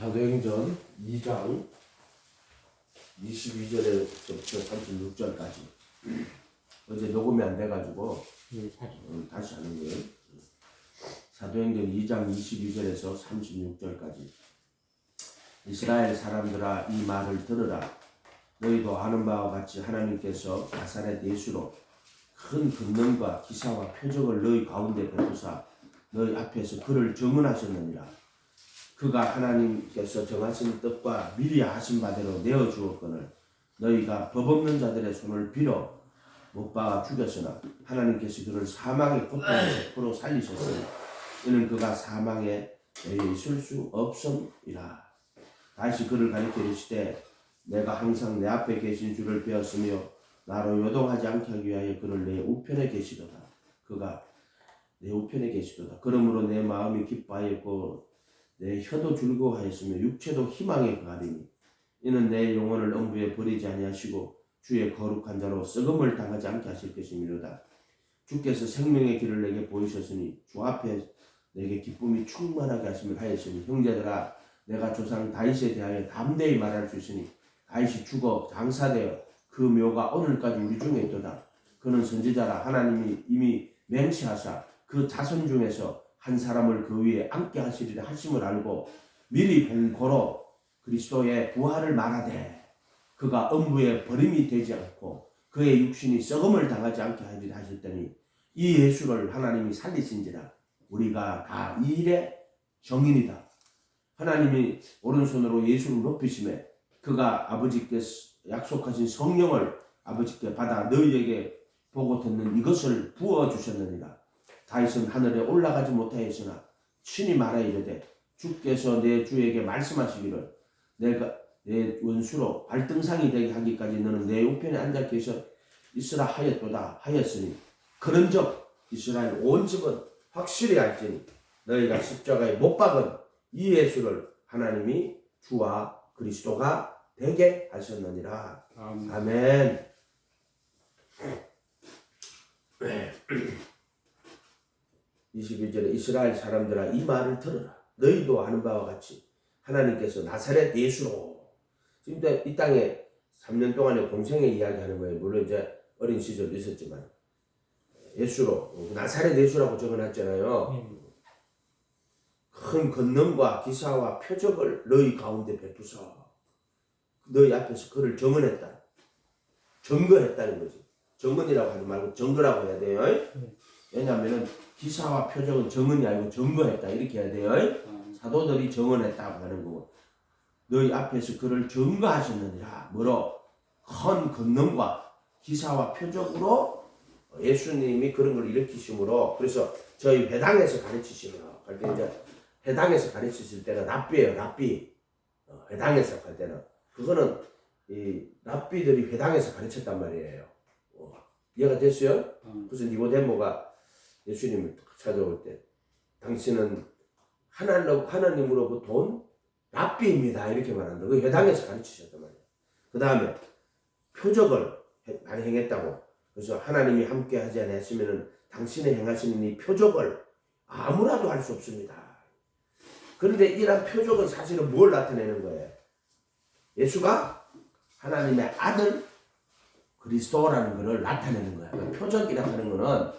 사도행전 2장 22절에서부터 36절까지 어제 녹음이 안 돼가지고 다시 하는 거예요. 사도행전 2장 22절에서 36절까지 이스라엘 사람들아 이 말을 들으라. 너희도 아는 바와 같이 하나님께서 나사렛 예수로 큰 권능과 기사와 표적을 너희 가운데 베푸사 너희 앞에서 그를 증언하셨느니라. 그가 하나님께서 정하신 뜻과 미리 아신 바대로 내어주었거늘 너희가 법 없는 자들의 손을 빌어 못 박아 죽였으나 하나님께서 그를 사망의 고통에서 풀어 살리셨으니 이는 그가 사망에 내려 있을 수 없음이라. 다시 그를 가리켜 이르시되 내가 항상 내 앞에 계신 줄을 배웠으며 나로 요동하지 않게 하기 위하여 그를 내 우편에 계시도다. 그가 내 우편에 계시도다. 그러므로 내 마음이 기뻐하였고 내 혀도 즐거워하였으며 육체도 희망에 거하리니 이는 내 영혼을 음부에 버리지 아니하시고 주의 거룩한 자로 썩음을 당하지 않게 하실 것이미로다. 주께서 생명의 길을 내게 보이셨으니 주 앞에 내게 기쁨이 충만하게 하심을 하였으니 형제들아 내가 조상 다윗에 대하여 담대히 말할 수 있으니 다윗이 죽어 장사되어 그 묘가 오늘까지 우리 중에 있도다. 그는 선지자라 하나님이 이미 맹세하사 그 자손 중에서 한 사람을 그 위에 앉게 하시리라 하심을 알고 미리 본고로 그리스도의 부활을 말하되 그가 음부에 버림이 되지 않고 그의 육신이 썩음을 당하지 않게 하리라 하셨더니 이 예수를 하나님이 살리신지라 우리가 다 이 일의 정인이다. 하나님이 오른손으로 예수를 높이심에 그가 아버지께서 약속하신 성령을 아버지께 받아 너희에게 보고 듣는 이것을 부어주셨느니라. 다윗은 하늘에 올라가지 못하였으나 친히 말하 이르되 주께서 내 주에게 말씀하시기를 내가 내 원수로 발등상이 되게 하기까지 너는 내 우편에 앉아 계셔 있으라 하였도다 하였으니 그런즉 이스라엘 온 집은 확실히 알지니 너희가 십자가에 못 박은 이 예수를 하나님이 주와 그리스도가 되게 하셨느니라. 아멘. 21절에 이스라엘 사람들아 이 말을 들으라. 너희도 아는 바와 같이 하나님께서 나사렛 예수로 지금 이 땅에 3년 동안의 공생의 이야기하는 거예요. 물론 이제 어린 시절도 있었지만 예수로 나사렛 예수라고 적어놨잖아요. 큰 권능과 기사와 표적을 너희 가운데 베푸사 너희 앞에서 그를 증언했다. 증거했다는 거지. 증언이라고 하지 말고 증거라고 해야 돼요. 왜냐하면 기사와 표적은 증언이 아니고 증거했다 이렇게 해야 돼요. 사도들이 증언했다고 하는 거고 너희 앞에서 그를 증거하셨느니라. 뭐로? 큰 권능과 기사와 표적으로 예수님이 그런 걸 일으키심으로 그래서 저희 회당에서 가르치시며 할 때 이제 회당에서 가르치실 때는 랍비예요. 랍비. 회당에서 할 때는 그거는 이 랍비들이 회당에서 가르쳤단 말이에요. 이해가 됐어요? 그래서 니고데모가 예수님을 찾아올 때 당신은 하나님으로부터 온 랍비입니다 이렇게 말한다. 그 회당에서 가르치셨단 말이에요. 그 다음에 표적을 많이 행했다고. 그래서 하나님이 함께 하지 않았으면 당신의 행하시는 이 표적을 아무라도 할 수 없습니다. 그런데 이런 표적은 사실은 뭘 나타내는 거예요? 예수가 하나님의 아들 그리스도라는 것을 나타내는 거야. 그러니까 표적이라고 하는 거는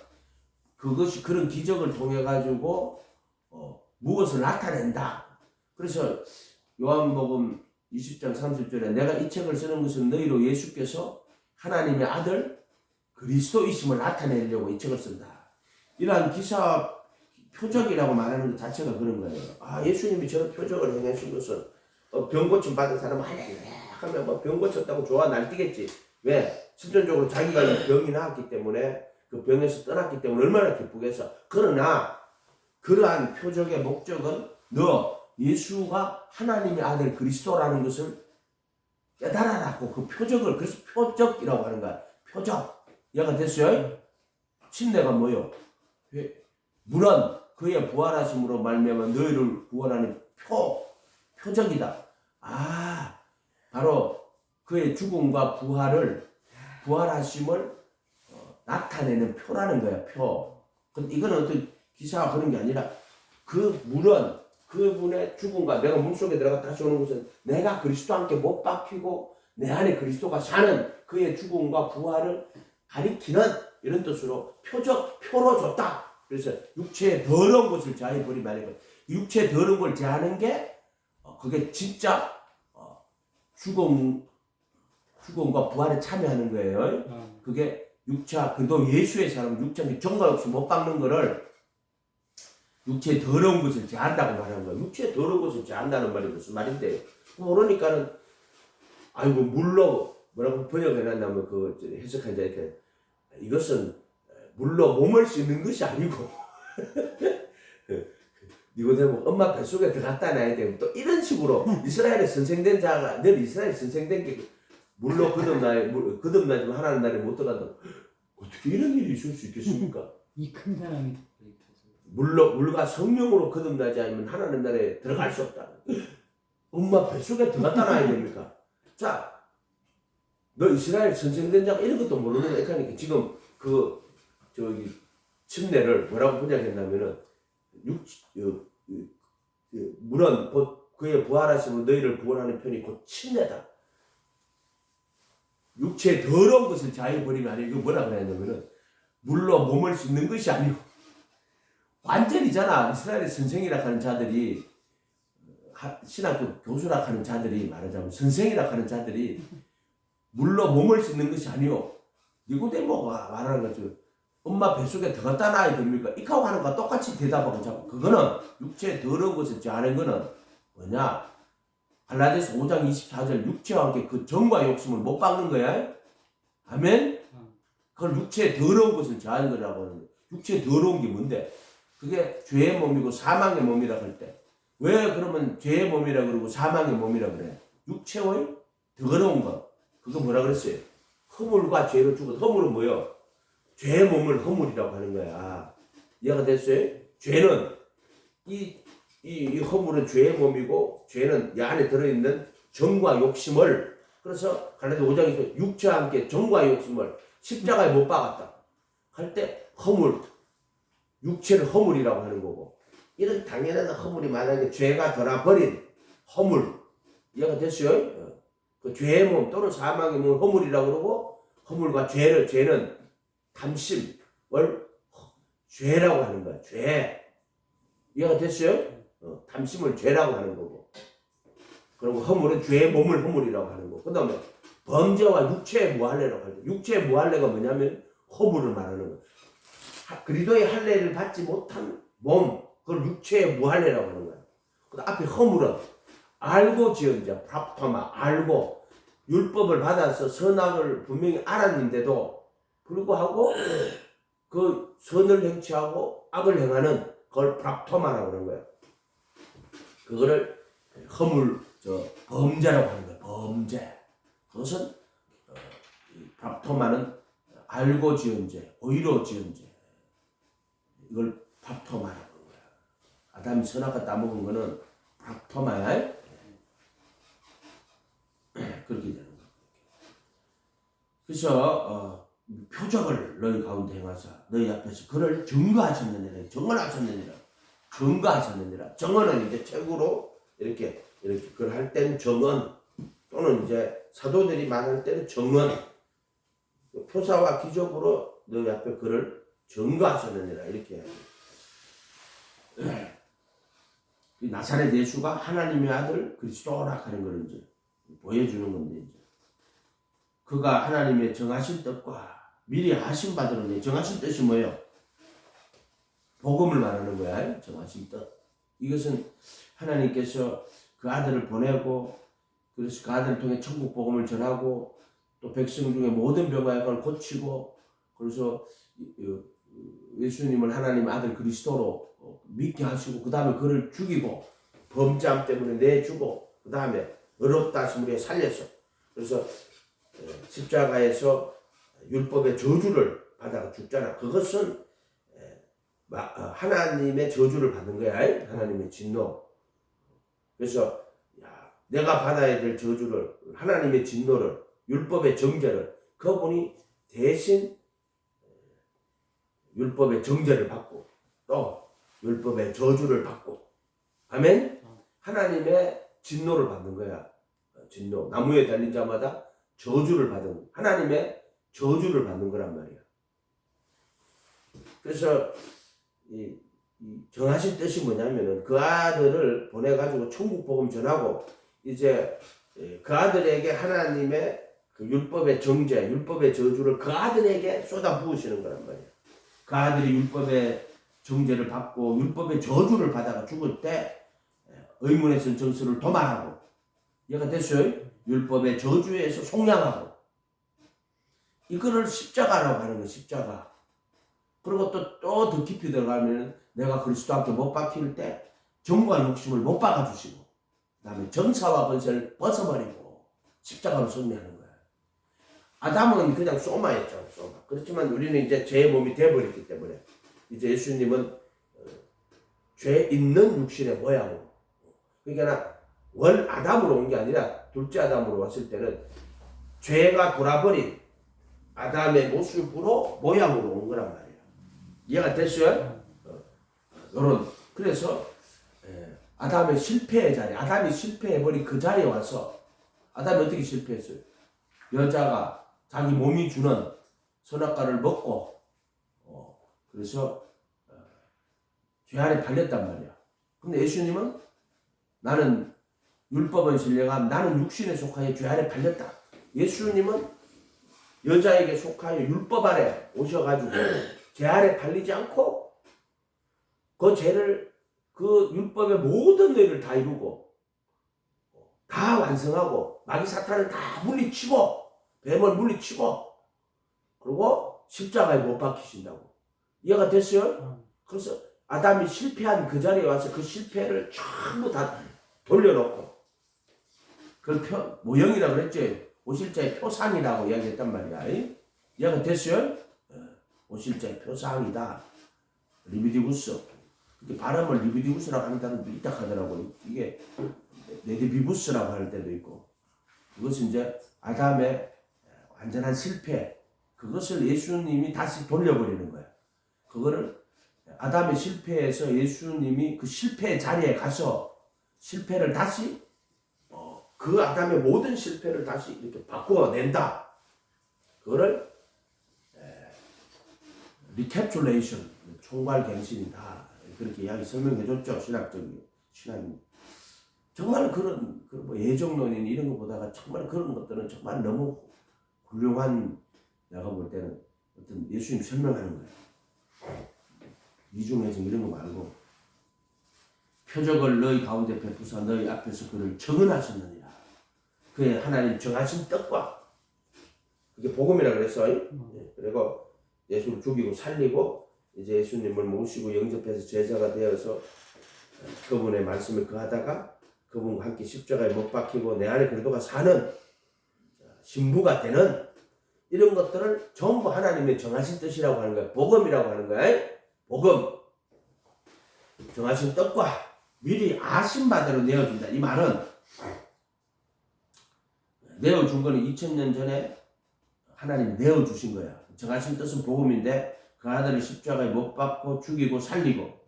그것이 그런 기적을 통해 가지고 무엇을 나타낸다. 그래서 요한복음 20장 30절에 내가 이 책을 쓰는 것은 너희로 예수께서 하나님의 아들 그리스도이심을 나타내려고 이 책을 쓴다. 이러한 기사 표적이라고 말하는 것 자체가 그런 거예요. 아 예수님이 저런 표적을 행하신 것은 병 고침 받은 사람은 하면 뭐 병 고쳤다고 좋아 날뛰겠지. 왜? 실존적으로 자기가 이 병이 나았기 때문에 그 병에서 떠났기 때문에 얼마나 기쁘겠어. 그러나 그러한 표적의 목적은 너 예수가 하나님의 아들 그리스도라는 것을 깨달아라고 그 표적을 그래서 표적이라고 하는 거야. 표적. 이해가 됐어요? 침례가 뭐요? 물은 그의 부활하심으로 말미암아 너희를 구원하는 표적이다. 아 바로 그의 죽음과 부활하심을 나타내는 표라는 거야. 표. 근데 이건 어떤 기사와 그런 게 아니라 그 물은 그분의 죽음과 내가 물속에 들어가 다시 오는 것은 내가 그리스도와 함께 못 박히고 내 안에 그리스도가 사는 그의 죽음과 부활을 가리키는 이런 뜻으로 표로 줬다. 그래서 육체의 더러운 것을 제하여 버리면 아니고 육체의 더러운 걸 제하는 게 그게 진짜 죽음과 부활에 참여하는 거예요. 그게 육체, 그도 예수의 사람 육체의 정과 없이 못 박는 거를 육체의 더러운 것을 제한다고 말하는 거예요. 육체의 더러운 것을 제한다는 말이 무슨 말인데 그러니까는 아이고 물로 뭐라고 번역해놨냐면 그 해석한 자 이렇게 이것은 물로 몸을 씻는 것이 아니고 니고데모 엄마 뱃속에 들어갔다 놔야 되고 또 이런 식으로 이스라엘에 선생된 자가 늘 이스라엘 선생된 게 물로 거듭나지만 하나님 나라에 못 들어간다. 어떻게 이런 일이 있을 수 있겠습니까? 이 큰 사람이 물과 성령으로 거듭나지 않으면 하나님 나라에 들어갈 수 없다. 엄마 뱃속에 들어갔다 놔야 됩니까? 자, 너 이스라엘 선생된 자가 이런 것도 모르는 애가니까 지금 침례를 뭐라고 번역했냐면은 물은 곧 그의 부활하심으로 너희를 구원하는 편이 곧 침례다. 육체의 더러운 것을 자유 버리면 아니고 이거 뭐라 그랬냐면은 물로 몸을 씻는 것이 아니고 완전히잖아. 이스라엘의 선생이라 하는 자들이 신학교 교수라 하는 자들이 말하자면 선생이라 하는 자들이 물로 몸을 씻는 것이 아니요. 니고데모가 말하는 거죠. 엄마 뱃속에 들어갔다 놔야 됩니까? 이카고 하는 거와 똑같이 대답하고 자꾸 그거는 육체의 더러운 것을 제하는 거는 뭐냐? 갈라디아서 5장 24절 육체와 함께 그 정과 욕심을 못 박는 거야. 아멘? 그걸 육체의 더러운 것을 제하는 거라고 하는 거야. 육체의 더러운 게 뭔데? 그게 죄의 몸이고 사망의 몸이라고 할 때. 왜 그러면 죄의 몸이라고 그러고 사망의 몸이라고 그래? 육체의 더러운 거. 그거 뭐라 그랬어요? 허물과 죄로 죽은 허물은 뭐예요? 죄의 몸을 허물이라고 하는 거야. 이해가 됐어요? 죄는 이 허물은 죄의 몸이고 죄는 이 안에 들어있는 정과 욕심을 그래서 갈라디아 5장에서 육체와 함께 정과 욕심을 십자가에 못 박았다. 할 때 허물 육체를 허물이라고 하는 거고 이런 당연한 허물이 만약에 죄가 들어버린 허물 이해가 됐어요? 그 죄의 몸 또는 사망의 몸을 허물이라고 그러고 허물과 죄는 탐심을 죄라고 하는 거야. 죄 이해가 됐어요? 탐심을 죄라고 하는 거고 그리고 허물은 죄의 몸을 허물이라고 하는 거고 그 다음에 범죄와 육체의 무할례라고 하죠. 육체의 무할례가 뭐냐면 허물을 말하는 거예요. 그리스도의 할례를 받지 못한 몸 그걸 육체의 무할례라고 하는 거예요. 그 앞에 허물은 알고 지은 자 프라토마 알고 율법을 받아서 선악을 분명히 알았는데도 불구하고 그 선을 행치하고 악을 행하는 그걸 프라토마라고 하는 거예요. 그거를 범죄라고 하는 거예요. 범죄. 그것은 프라토마는 알고 지은 죄, 오히려 지은 죄. 이걸 프라토마라고 하는 거야. 아담이 선악과 따먹은 거는 프라토마야. 그렇게 되는 거야. 그래서 표적을 너희 가운데 행하사 너희 앞에서 그를 증거하셨느니라. 증거하셨느니라. 정언은 이제 책으로 이렇게 그걸 할 때는 정언 또는 이제 사도들이 말할 때는 정언 표사와 기적으로 너희 앞에 그를 증거하셨느니라 이렇게 나사렛 예수가 하나님의 아들 그리스도라 하는 걸 이제 보여주는 건데 이제 그가 하나님의 정하신 뜻과 미리 하신 바대로 정하신 뜻이 뭐예요? 복음을 말하는 거야. 정하신 뜻. 이것은 하나님께서 그 아들을 보내고 그래서 그 아들을 통해 천국 복음을 전하고 또 백성 중에 모든 병과 고치고 그래서 예수님을 하나님 아들 그리스도로 믿게 하시고 그 다음에 그를 죽이고 범죄함 때문에 내주고 그 다음에 의롭다 하심으로 살렸어. 그래서 십자가에서 율법의 저주를 받아 죽잖아. 그것은 하나님의 저주를 받는 거야. 하나님의 진노. 그래서 내가 받아야 될 저주를 하나님의 진노를 율법의 정죄를 그분이 대신 율법의 정죄를 받고 또 율법의 저주를 받고 아멘? 하나님의 진노를 받는 거야. 진노. 나무에 달린 자마다 저주를 받은, 하나님의 저주를 받는 거란 말이야. 그래서 이 정하신 뜻이 뭐냐면은 그 아들을 보내가지고 천국 복음 전하고 이제 그 아들에게 하나님의 그 율법의 정죄, 율법의 저주를 그 아들에게 쏟아 부으시는 거란 말이야. 그 아들이 율법의 정죄를 받고 율법의 저주를 받아가 죽을 때 의문의 선 정서를 도말하고, 이해가 됐어요? 율법의 저주에서 속량하고, 이거를 십자가라고 하는 거야. 십자가. 그리고 또 더 깊이 들어가면 내가 그리스도 앞에 못 박힐 때 정과 욕심을 못 박아주시고, 그 다음에 정사와 번세를 벗어버리고 십자가로 승리하는 거야. 아담은 그냥 소마였잖아. 소마. 그렇지만 우리는 이제 죄의 몸이 되어버렸기 때문에 이제 예수님은 죄 있는 육신의 모양으로, 그러니까 원 아담으로 온 게 아니라 둘째 아담으로 왔을 때는 죄가 돌아버린 아담의 모습으로 모양으로 온 거란 말이야. 이해가 됐어요? 요런. 그래서 아담의 실패의 자리, 아담이 실패해버린 그 자리에 와서, 아담이 어떻게 실패했어요? 여자가 자기 몸이 주는 선악과를 먹고 그래서 죄 아래 팔렸단 말이야. 근데 예수님은 나는 율법은 신령함, 나는 육신에 속하여 죄 아래 팔렸다. 예수님은 여자에게 속하여 율법 아래 오셔가지고 죄 아래 팔리지 않고 그 죄를, 그 율법의 모든 의를 다 이루고 다 완성하고 마귀 사탄을 다 물리치고 뱀을 물리치고 그리고 십자가에 못 박히신다고. 이해가 됐어요? 그래서 아담이 실패한 그 자리에 와서 그 실패를 전부 다 돌려놓고, 그걸 모형이라고 그랬죠. 오실자의 표상이라고 이야기했단 말이야. 이해가 됐어요? 오실자의 표상이다. 리비디구스. 발음을 리비디구스라고 하는 단어도 있다 하더라고요. 이게 네디비부스라고 할 때도 있고. 이것은 이제 아담의 완전한 실패, 그것을 예수님이 다시 돌려버리는 거야. 그거를 아담의 실패에서 예수님이 그 실패의 자리에 가서 실패를 다시 그 아담의 모든 실패를 다시 이렇게 바꾸어낸다. 그거를 리캡슐레이션, 총괄갱신이다. 그렇게 이야기 설명해줬죠. 신학적인 신학인. 정말 그런 뭐 예정론인 이런 것보다가 정말 그런 것들은 정말 너무 훌륭한, 내가 볼 때는 어떤 예수님 설명하는 거예요. 이중해성 이런 거 말고, 표적을 너희 가운데 베푸사 너희 앞에서 그를 정언하셨느니라. 그의 하나님 정하신 뜻과, 그게 복음이라고 그랬어요. 그리고 예수를 죽이고 살리고 이제 예수님을 모시고 영접해서 제자가 되어서 그분의 말씀을 그하다가 그분과 함께 십자가에 못 박히고 내 안에 그리스도가 사는 신부가 되는, 이런 것들을 전부 하나님의 정하신 뜻이라고 하는 거야. 복음이라고 하는 거야. 복음. 정하신 뜻과 미리 아신 바대로 내어준다. 이 말은 내어준 거는 2000년 전에 하나님이 내어주신 거야. 정하신 뜻은 복음인데 그 아들을 십자가에 못 박고 죽이고 살리고,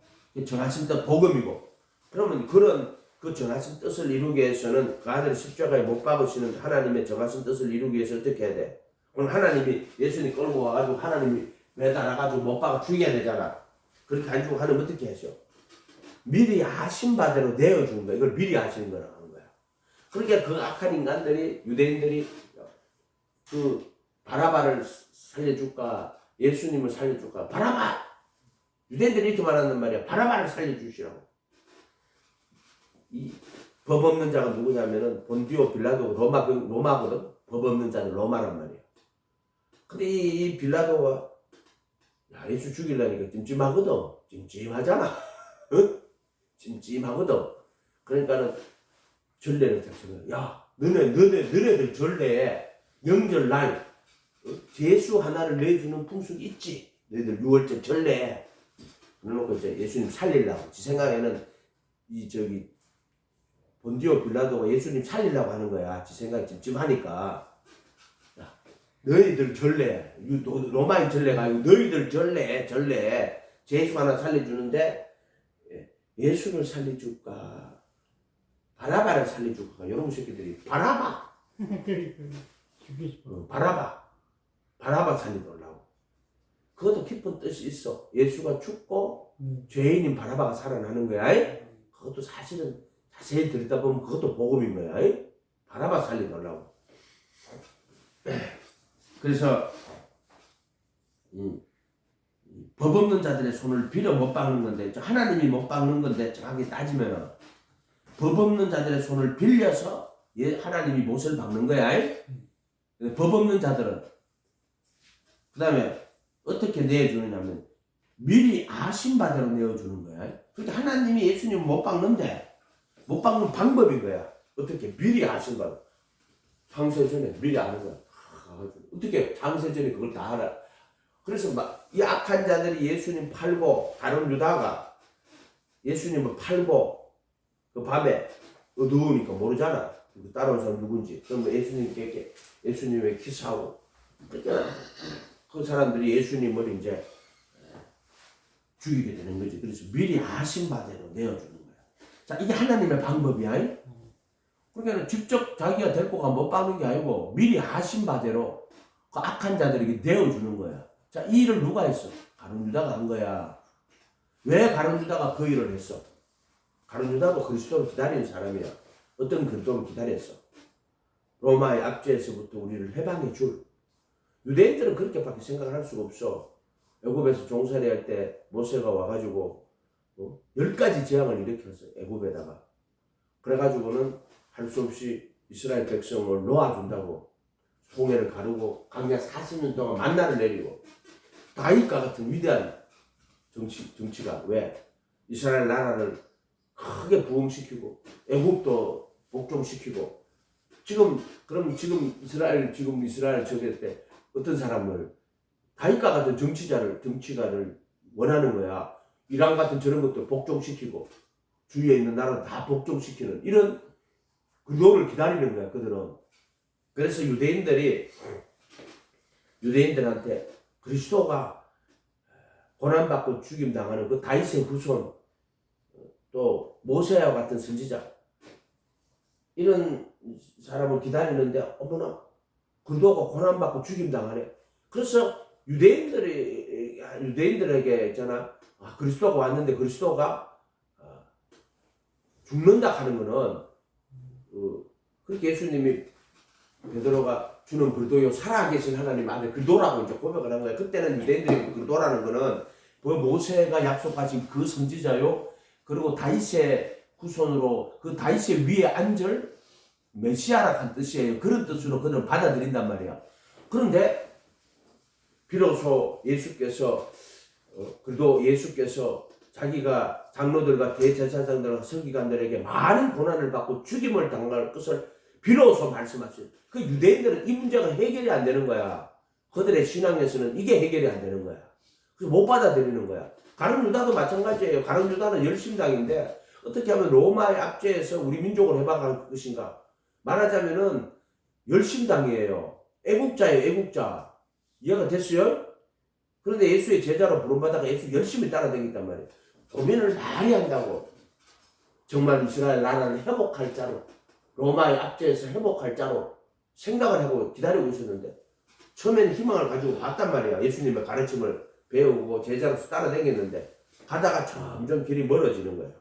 정하신 뜻 복음이고, 그러면 그런 그 정하신 뜻을 이루기 위해서는 그 아들을 십자가에 못 박으시는 하나님의 정하신 뜻을 이루기 위해서 어떻게 해야 돼? 그럼 하나님이 예수님 끌고 와가지고 하나님이 매달아가지고 못 박아 죽여야 되잖아. 그렇게 안 주고 하나님 어떻게 하셔? 미리 아신 바대로 내어주는 거야. 이걸 미리 아시는 거라고 하는 거야. 그러니까 그 악한 인간들이, 유대인들이 그 바라바를 살려줄까 예수님을 살려줄까, 바라바! 유대인들이 이렇게 말한단 말이야. 바라바를 살려주시라고. 이 법 없는 자가 누구냐면은 본디오 빌라도 로마거든. 법 없는 자는 로마란 말이야. 근데 이 빌라도가 야, 예수 죽이려니까 찜찜하거든. 찜찜하잖아. 응? 찜찜하거든. 그러니까는 전례를 작성해. 야, 너네들 전례에 명절날 제수 하나를 내주는 풍속이 있지. 너희들 6월절 전례에. 그러놓고 이제 예수님 살리려고. 지 생각에는 본디오 빌라도가 예수님 살리려고 하는 거야. 지 생각이 찜찜하니까. 야, 너희들 전례, 로마인 전례가 아니고 너희들 전례, 제수 하나 살려주는데 예수를 살려줄까? 바나바를 살려주고 이런 새끼들이 바나바 바나바 살리더라고. 그것도 깊은 뜻이 있어. 예수가 죽고 죄인인 바나바가 살아나는 거야. 그것도 사실은 자세히 들여다보면 그것도 복음인 거야. 바나바 살리더라고. 그래서 법 없는 자들의 손을 빌어 못 박는 건데, 하나님이 못 박는 건데, 정확히 따지면 법 없는 자들의 손을 빌려서 하나님이 못을 박는 거야. 법 없는 자들은 그 다음에 어떻게 내어주느냐면 미리 아신 바대로 내어주는 거야. 그러니까 하나님이 예수님을 못 박는데 못 박는 방법인 거야. 어떻게? 미리 아신 바대로. 창세 전에 미리 아는 거야. 어떻게 창세 전에 그걸 다 알아. 그래서 막 이 악한 자들이 예수님 팔고, 다른 유다가 예수님을 팔고, 그 밤에 어두우니까 모르잖아. 따라온 사람 누군지. 그럼 예수님께 예수님의 키스하고. 그러니까 그 사람들이 예수님을 이제 죽이게 되는 거지. 그래서 미리 아신 바대로 내어주는 거야. 자, 이게 하나님의 방법이야. 그러니까 직접 자기가 데리고 가면 못 박는 게 아니고 미리 아신 바대로 그 악한 자들에게 내어주는 거야. 자, 이 일을 누가 했어? 가룟 유다가 한 거야. 왜 가룟 유다가 그 일을 했어? 가룟 유다도 그리스도를 기다리는 사람이야. 어떤 그리스도를 기다렸어? 로마의 압제에서부터 우리를 해방해 줄. 유대인들은 그렇게밖에 생각을 할 수가 없어. 애굽에서 종살이 할 때 모세가 와가지고 10가지 재앙을 일으켰어. 애굽에다가. 그래가지고는 할 수 없이 이스라엘 백성을 놓아준다고 홍해를 가르고 강야 40년 동안 만나를 내리고, 다윗과 같은 위대한 정치가 왜 이스라엘 나라를 크게 부흥시키고 애굽도 복종시키고, 지금 이스라엘 저게 때 어떤 사람을 다윗과 같은 정치가를 원하는 거야. 이란 같은 저런 것들 복종시키고 주위에 있는 나라를 다 복종시키는 이런 그거를 기다리는 거야. 그들은. 그래서 유대인들한테 그리스도가 고난받고 죽임당하는 그 다윗의 후손, 또 모세와 같은 선지자, 이런 사람을 기다리는데 어머나 그리스도가 고난받고 죽임당하네. 그래서 유대인들에게 있잖아, 그리스도가 왔는데 그리스도가 죽는다 하는 거는 그렇게 예수님이 베드로가 주는 그리스도요 살아계신 하나님 아들 그리스도라고 이제 고백을 한 거예요. 그때는 유대인들이 그리스도라는 거는 모세가 약속하신 그 선지자요, 그리고 다윗의 후손으로 그 다윗의 위에 앉을 메시아라 한 뜻이에요. 그런 뜻으로 그들은 받아들인단 말이야. 그런데 비로소 예수께서 자기가 장로들과 대제사장들과 서기관들에게 많은 고난을 받고 죽임을 당할 것을 비로소 말씀하시죠. 그 유대인들은 이 문제가 해결이 안 되는 거야. 그들의 신앙에서는 이게 해결이 안 되는 거야. 그래서 못 받아들이는 거야. 가룟 유다도 마찬가지예요. 가룟 유다는 열심당인데 어떻게 하면 로마의 압제에서 우리 민족을 해방할 것인가? 말하자면은 열심당이에요. 애국자예요, 애국자. 이해가 됐어요? 그런데 예수의 제자로 부름받아가 예수 열심히 따라다녔단 말이에요. 고민을 많이 한다고. 정말 이스라엘 나라를 회복할 자로, 로마의 압제에서 회복할 자로 생각을 하고 기다리고 있었는데, 처음에는 희망을 가지고 갔단 말이야. 예수님의 가르침을 배우고 제자로서 따라다녔는데 가다가 점점 길이 멀어지는 거예요.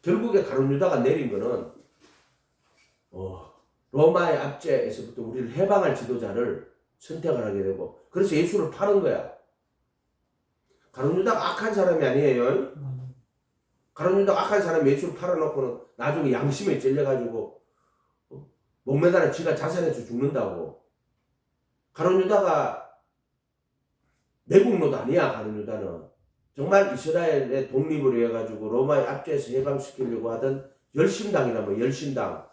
결국에 가룟 유다가 내린 거는 로마의 압제에서부터 우리를 해방할 지도자를 선택을 하게 되고, 그래서 예수를 파는 거야. 가룟 유다가 악한 사람이 아니에요. 가룟 유다가 악한 사람이 예수를 팔아놓고는 나중에 양심에 찔려가지고 목매달아 지가 자살해서 죽는다고. 가룟 유다가 내국노도 아니야. 가룟 유다는 정말 이스라엘의 독립을 위해 가지고 로마의 압제에서 해방시키려고 하던 열심당이란 말이야. 열심당.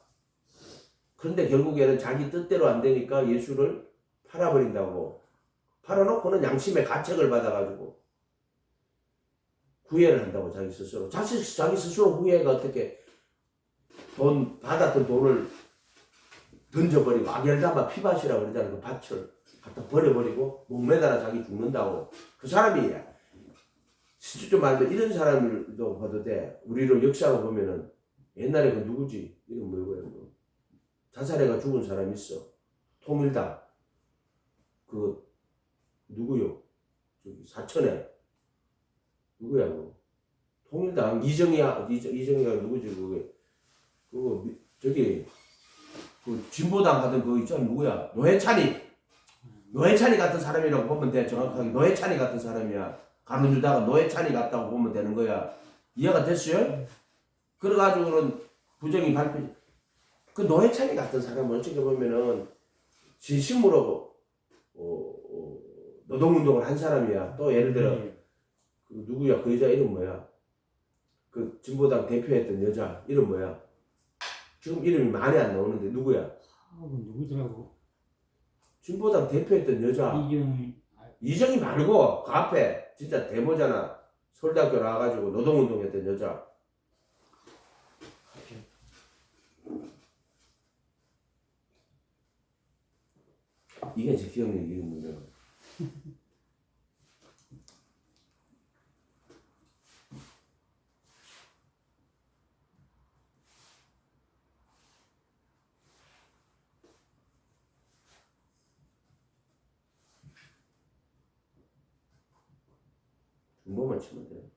그런데 결국에는 자기 뜻대로 안 되니까 예수를 팔아버린다고. 팔아놓고는 양심의 가책을 받아가지고 후회를 한다고. 자기 스스로. 자기 스스로 후회가 어떻게, 받았던 돈을 던져버리고, 아겔다마 피밭이라고 그러잖아요. 그 밭을 갖다 버려버리고 목매달아 자기 죽는다고. 그 사람이 실질적으로 말하면 이런 사람들도 봐도 돼. 우리로 역사로 보면은 옛날에 그 누구지? 이름 뭐고요? 그 자살해가 죽은 사람 있어. 통일당 그 누구요? 저기 사천에 누구야 그 통일당 이정희가 누구지 그게 그거 저기 그 진보당 하던 그 있잖아 누구야? 노회찬이 같은 사람이라고 보면 돼. 정확하게 노회찬이 같은 사람이야. 가로주다가 노회찬이 같다고 보면 되는 거야. 이해가 됐어요? 그래가지고는 부정이 발표. 그 노회찬이 같은 사람은 어떻게 보면은 진심으로 노동운동을 한 사람이야. 또 예를 들어 그 누구야? 그 여자 이름 뭐야? 그 진보당 대표했던 여자 이름 뭐야? 지금 이름이 많이 안 나오는데 누구야? 누구더라고? 진보당 대표했던 여자 이정희 말고 그 앞에 진짜 데모잖아. 서울대학교 나와가지고 노동운동했던 여자. 이게 제 기억력 이름 문제야. 중복만 치면 돼.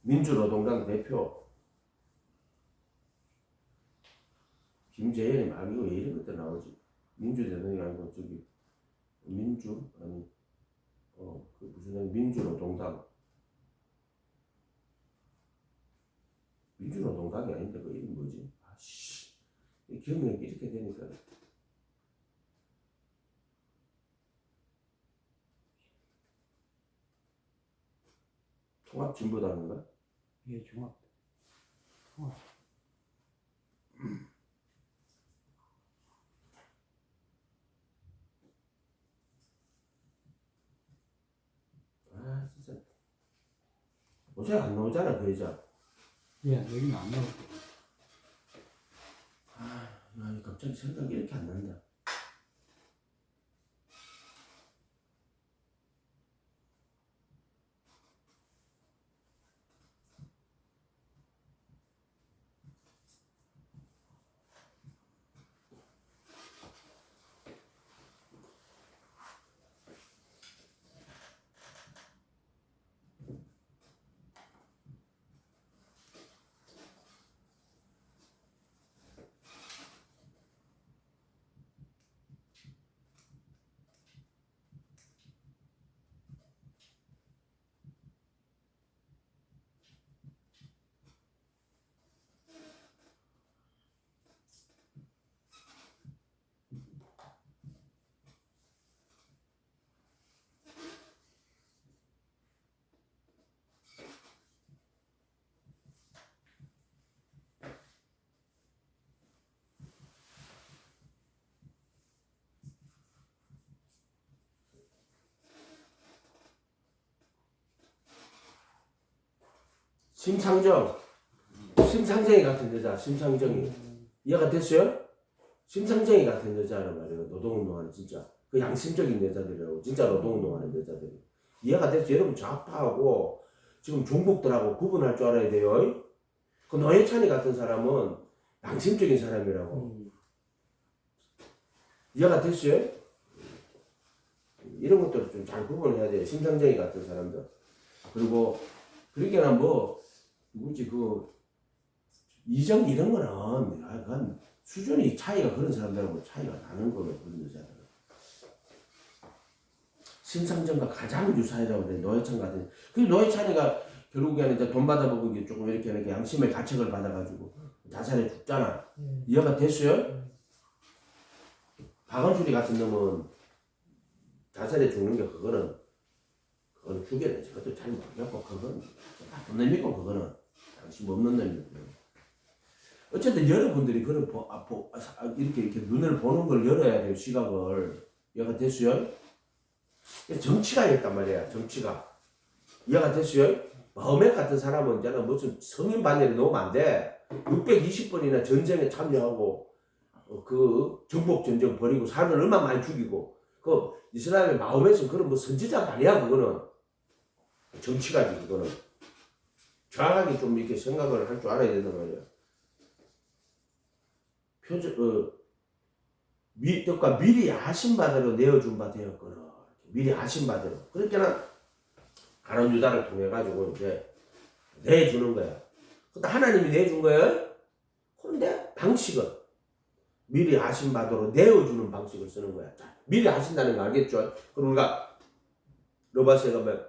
민주노동당 대표 김재현이 말고 왜 이런 것도 나오지? 민주노동이 아니고 저기 그 무슨 민주노동당 민주노동당이 아닌데 그 이름 뭐지? 아씨 기억력이 이렇게 되니까 통합진보당인가? 예, 종합. 아 진짜 요새 안 나오잖아 그 여자. 예, 여기는 안 나올 거예요. 아 갑자기 생각이 이렇게 안 난다. 심상정이 같은 여자. 심상정이 이해가 됐어요? 심상정이 같은 여자란 말이에요. 노동운동하는 진짜 그 양심적인 여자들이라고. 진짜 노동운동하는 여자들이 이해가 됐어요? 여러분 좌파하고 지금 종북들하고 구분할 줄 알아야 돼요. 그 노회찬이 같은 사람은 양심적인 사람이라고. 이해가 됐어요? 이런 것들을 좀 잘 구분해야 돼요. 심상정이 같은 사람들. 그리고 그러니까 뭐 누구지 그 이정 이런 거는 약간 수준이 차이가 그런 사람들하고 차이가 나는 거예요. 그런 여자들은. 심상정과 가장 유사하다고 그래. 노회찬 같은. 그 노회찬이가 결국에는 이제 돈 받아먹은 게 조금 이렇게 양심의 가책을 받아가지고 자살해 죽잖아. 이해가 됐어요? 박원순이 같은 놈은 자살해 죽는 게 그거는 죽여야 되지. 그것도 잘 모르겠고 그건 나쁜 놈이고 그거는 양심 없는 놈이고. 어쨌든 여러분들이 그런 이렇게 눈을 보는 걸 열어야 돼요. 시각을. 이해가 됐어요? 정치가 있단 말이야. 정치가. 이해가 됐어요? 마호멧 같은 사람은 이제는 무슨 성인 반열에 놓으면 안 돼. 620번이나 전쟁에 참여하고 그 정복 전쟁 벌이고 사람을 얼마나 많이 죽이고 그 이스라엘 마호멧은 그런 뭐 선지자가 아니야. 그거는 정치가지. 그거는 정확하게 좀 이렇게 생각을 할 줄 알아야 된단 말이야. 뜻과 미리 아신 바대로 내어준 바 되었거든. 미리 아신 바대로. 그러니까 가룟 유다를 통해 가지고 이제 내주는 거야. 근데 하나님이 내준 거예요. 그런데 방식은 미리 아신 바대로 내어주는 방식을 쓰는 거야. 자, 미리 아신다는 거 알겠죠? 그럼 우리가 로마서에 가면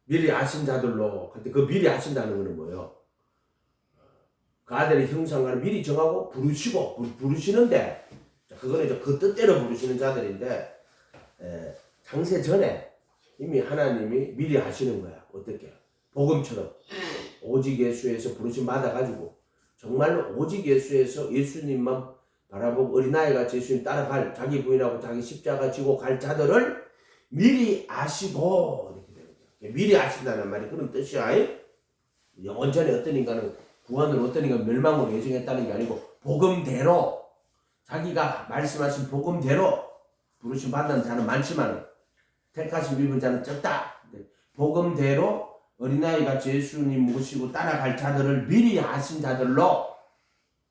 미리 아신 자들로. 근데 그 미리 아신다는 거는 뭐예요? 그 아들의 형상을 미리 정하고 부르시고 부르시는데 그거는 이제 그 뜻대로 부르시는 자들인데 장세 전에 이미 하나님이 미리 아시는 거야. 어떻게? 복음처럼 오직 예수에서 부르심 받아가지고 정말로 오직 예수에서 예수님만 바라보고 어린아이같이 예수님 따라갈 자기 부인하고 자기 십자가 지고 갈 자들을 미리 아시고 이렇게 되는 거야. 미리 아신다는 말이 그런 뜻이야. 영원전에 어떤 인간은 구원을 어떤 인간 멸망으로 예정했다는 게 아니고 복음대로 자기가 말씀하신 복음대로 부르심 받는 자는 많지만 택하심 입은 자는 적다. 복음대로 어린아이같이 예수님 모시고 따라갈 자들을 미리 아신 자들로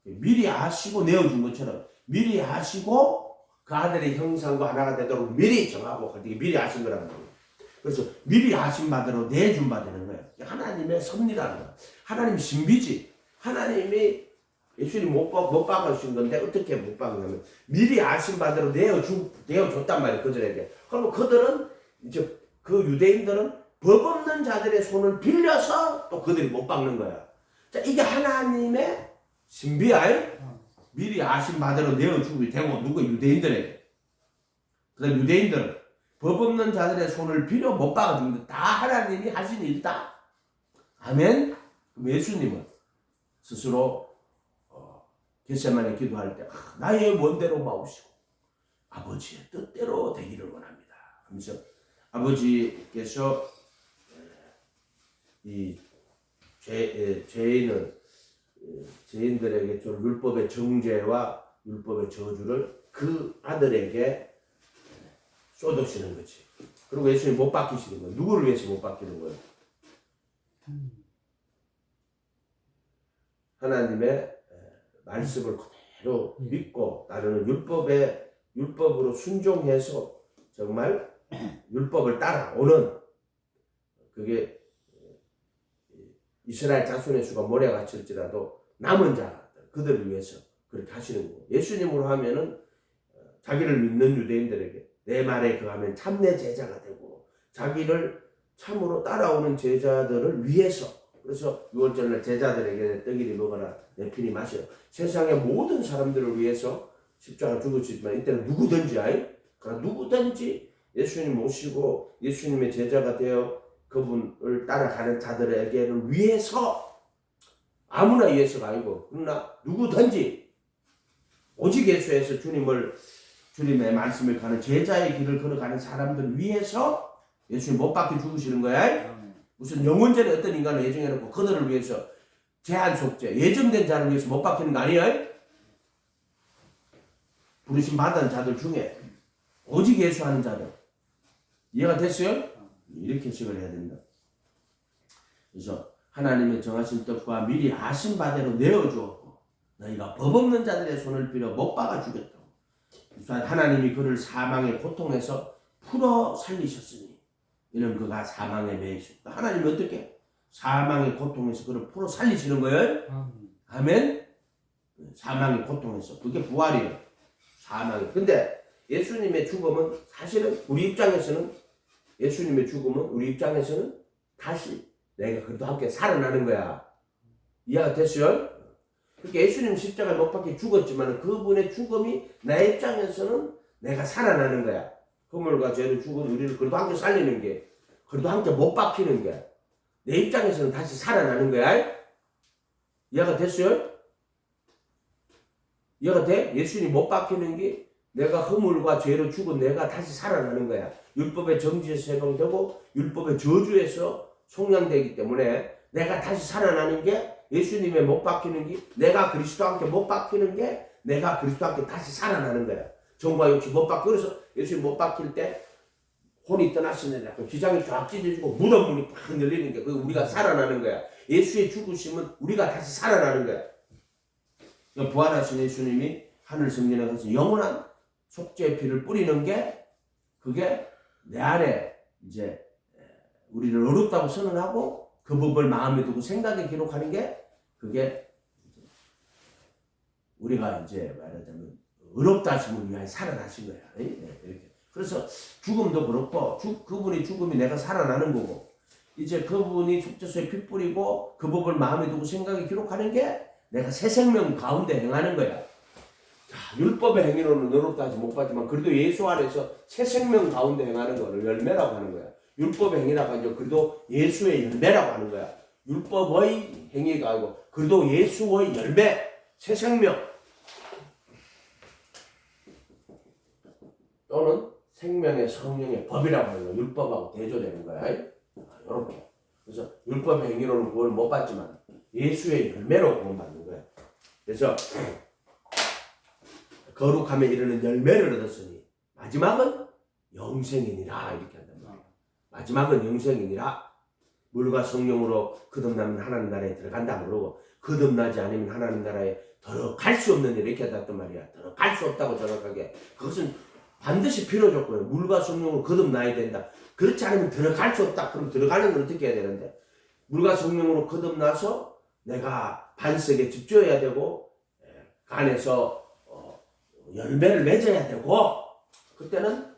미리 아시고 내어준 것처럼 미리 아시고 그 아들의 형상과 하나가 되도록 미리 정하고 미리 아신 거라는 거예요. 그래서 미리 아신 바대로 내준 바 되는 거예요. 하나님의 섭리라는 거예요. 하나님 신비지. 하나님이 예수님 못 박으신 건데 어떻게 못 박으냐면 미리 아신 바대로 내어줬단 말이에요. 그들에게. 그러면 그들은 이제 그 유대인들은 법 없는 자들의 손을 빌려서 또 그들이 못 박는 거야. 자, 이게 하나님의 신비야. 미리 아신 바대로 내어주고 되고 누구 유대인들에게. 그다음 유대인들은 법 없는 자들의 손을 빌려 못 박아주는데 다 하나님이 하신 일이다. 아멘. 그럼 예수님은 스스로 겟세마네 기도할 때 나의 원대로 마옵시고 아버지의 뜻대로 되기를 원합니다. 하면서 아버지께서 이 죄인들에게 좀 율법의 정죄와 율법의 저주를 그 아들에게 쏟으시는 거지. 그리고 예수님 못 박히시는 거예요. 누구를 위해서 못 박히는 거예요? 하나님의 말씀을 그대로 믿고 나는 율법으로 순종해서 정말 율법을 따라오는 그게 이스라엘 자손의 수가 모래같을지라도 남은 자들 그들을 위해서 그렇게 하시는 거고 예수님으로 하면은 자기를 믿는 유대인들에게 내 말에 그하면 참내 제자가 되고 자기를 참으로 따라오는 제자들을 위해서 그래서 6월절날 제자들에게 떡이리 먹어라 내 피니 마시라 세상의 모든 사람들을 위해서 십자가 죽으시지만 이때는 누구든지 그러니까 누구든지 예수님 모시고 예수님의 제자가 되어 그분을 따라가는 자들에게를 위해서 아무나 위해서가 아니고 그러나 누구든지 오직 예수에서 주님의 말씀을 가는 제자의 길을 걸어가는 사람들을 위해서 예수님 못 박혀 죽으시는 거야. 무슨 영원전에 어떤 인간을 예정해놓고 그들을 위해서 제한 속죄 예정된 자를 위해서 못 박히는 거 아니에요? 부르심 받은 자들 중에 오직 예수 하는 자들 이해가 됐어요? 이렇게 해석을 해야 됩니다. 그래서 하나님의 정하신 뜻과 미리 아신 바대로 내어주었고 너희가 법 없는 자들의 손을 빌어 못 박아 주겠다고. 하나님이 그를 사망의 고통에서 풀어 살리셨으니 이는 그가 사망에 매이셨다. 하나님이 어떻게 사망의 고통에서 그를 풀어 살리시는 거예요? 아멘. 사망의 고통에서 그게 부활이에요. 사망이. 근데 예수님의 죽음은 사실은 우리 입장에서는 예수님의 죽음은 우리 입장에서는 다시 내가 그래도 함께 살아나는 거야. 이해가 됐어요? 그러니까 예수님 십자가에 못 박혀 죽었지만 그분의 죽음이 내 입장에서는 내가 살아나는 거야. 그물과 죄로 죽은 우리를 그래도 함께 살리는 게 그래도 함께 못 박히는 게 내 입장에서는 다시 살아나는 거야. 이해가 됐어요? 이해가 돼? 예수님 못 박히는 게 내가 허물과 죄로 죽은 내가 다시 살아나는 거야. 율법의 정지에서 해방되고 율법의 저주에서 속량되기 때문에 내가 다시 살아나는 게 예수님에 못 박히는 게 내가 그리스도와 함께 못 박히는 게 내가 그리스도와 함께 다시 살아나는 거야. 정과 욕심 못 박혀. 그래서 예수님 못 박힐 때 혼이 떠났으면 기장이 쫙 찢어지고 무덤 문이 팍 열리는 게 그 우리가 살아나는 거야. 예수의 죽으심은 우리가 다시 살아나는 거야. 부활하신 예수님이 하늘 성전에 가서 영원한 속죄의 피를 뿌리는 게 그게 내 안에 이제 우리를 어렵다고 선언하고 그 법을 마음에 두고 생각에 기록하는 게 그게 우리가 이제 말하자면 어렵다 하심을 위하여 살아나신 거야. 이렇게. 그래서 죽음도 그렇고 그분이 죽음이 내가 살아나는 거고 이제 그분이 속죄소에 피 뿌리고 그 법을 마음에 두고 생각에 기록하는 게 내가 새 생명 가운데 행하는 거야. 자, 율법의 행위로는 어렵다 하지 못 봤지만 그래도 예수 안에서 새 생명 가운데 행하는 거를 열매라고 하는 거야. 율법의 행위라고 하죠. 그래도 예수의 열매라고 하는 거야. 율법의 행위가 아니고 그래도 예수의 열매, 새 생명 또는 생명의 성령의 법이라고 하는 거야. 율법하고 대조되는 거야. 이렇게. 그래서 율법의 행위로는 구원을 못 받지만 예수의 열매로 구원받는 거야. 그래서 거룩함에 이르는 열매를 얻었으니 마지막은 영생이니라 이렇게 한단 말이야. 마지막은 영생이니라. 물과 성령으로 거듭나면 하나님 나라에 들어간다 그러고 거듭나지 않으면 하나님 나라에 들어갈 수 없는 일 이렇게 했단 말이야. 들어갈 수 없다고 정확하게. 그것은 반드시 필요 조건이에요. 물과 성령으로 거듭나야 된다. 그렇지 않으면 들어갈 수 없다. 그럼 들어가는 건 어떻게 해야 되는데? 물과 성령으로 거듭나서 내가 반석에 집중해야 되고 간에서 열매를 맺어야 되고 그때는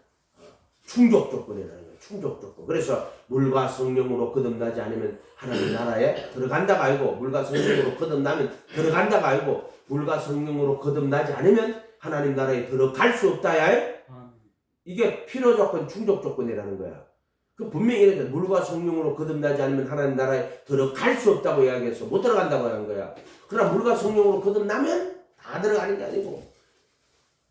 충족 조건이라는 거예요. 충족 조건. 그래서 물과 성령으로 거듭나지 않으면 하나님 나라에 들어간다가 아니고 물과 성령으로 거듭나면 들어간다가 아니고 물과 성령으로 거듭나지 않으면 하나님 나라에 들어갈 수 없다야. 이게 필요 조건, 충족 조건이라는 거야. 그 분명히 이렇게 물과 성령으로 거듭나지 않으면 하나님 나라에 들어갈 수 없다고 이야기해서 못 들어간다고 한 거야. 그러나 물과 성령으로 거듭나면 다 들어가는 게 아니고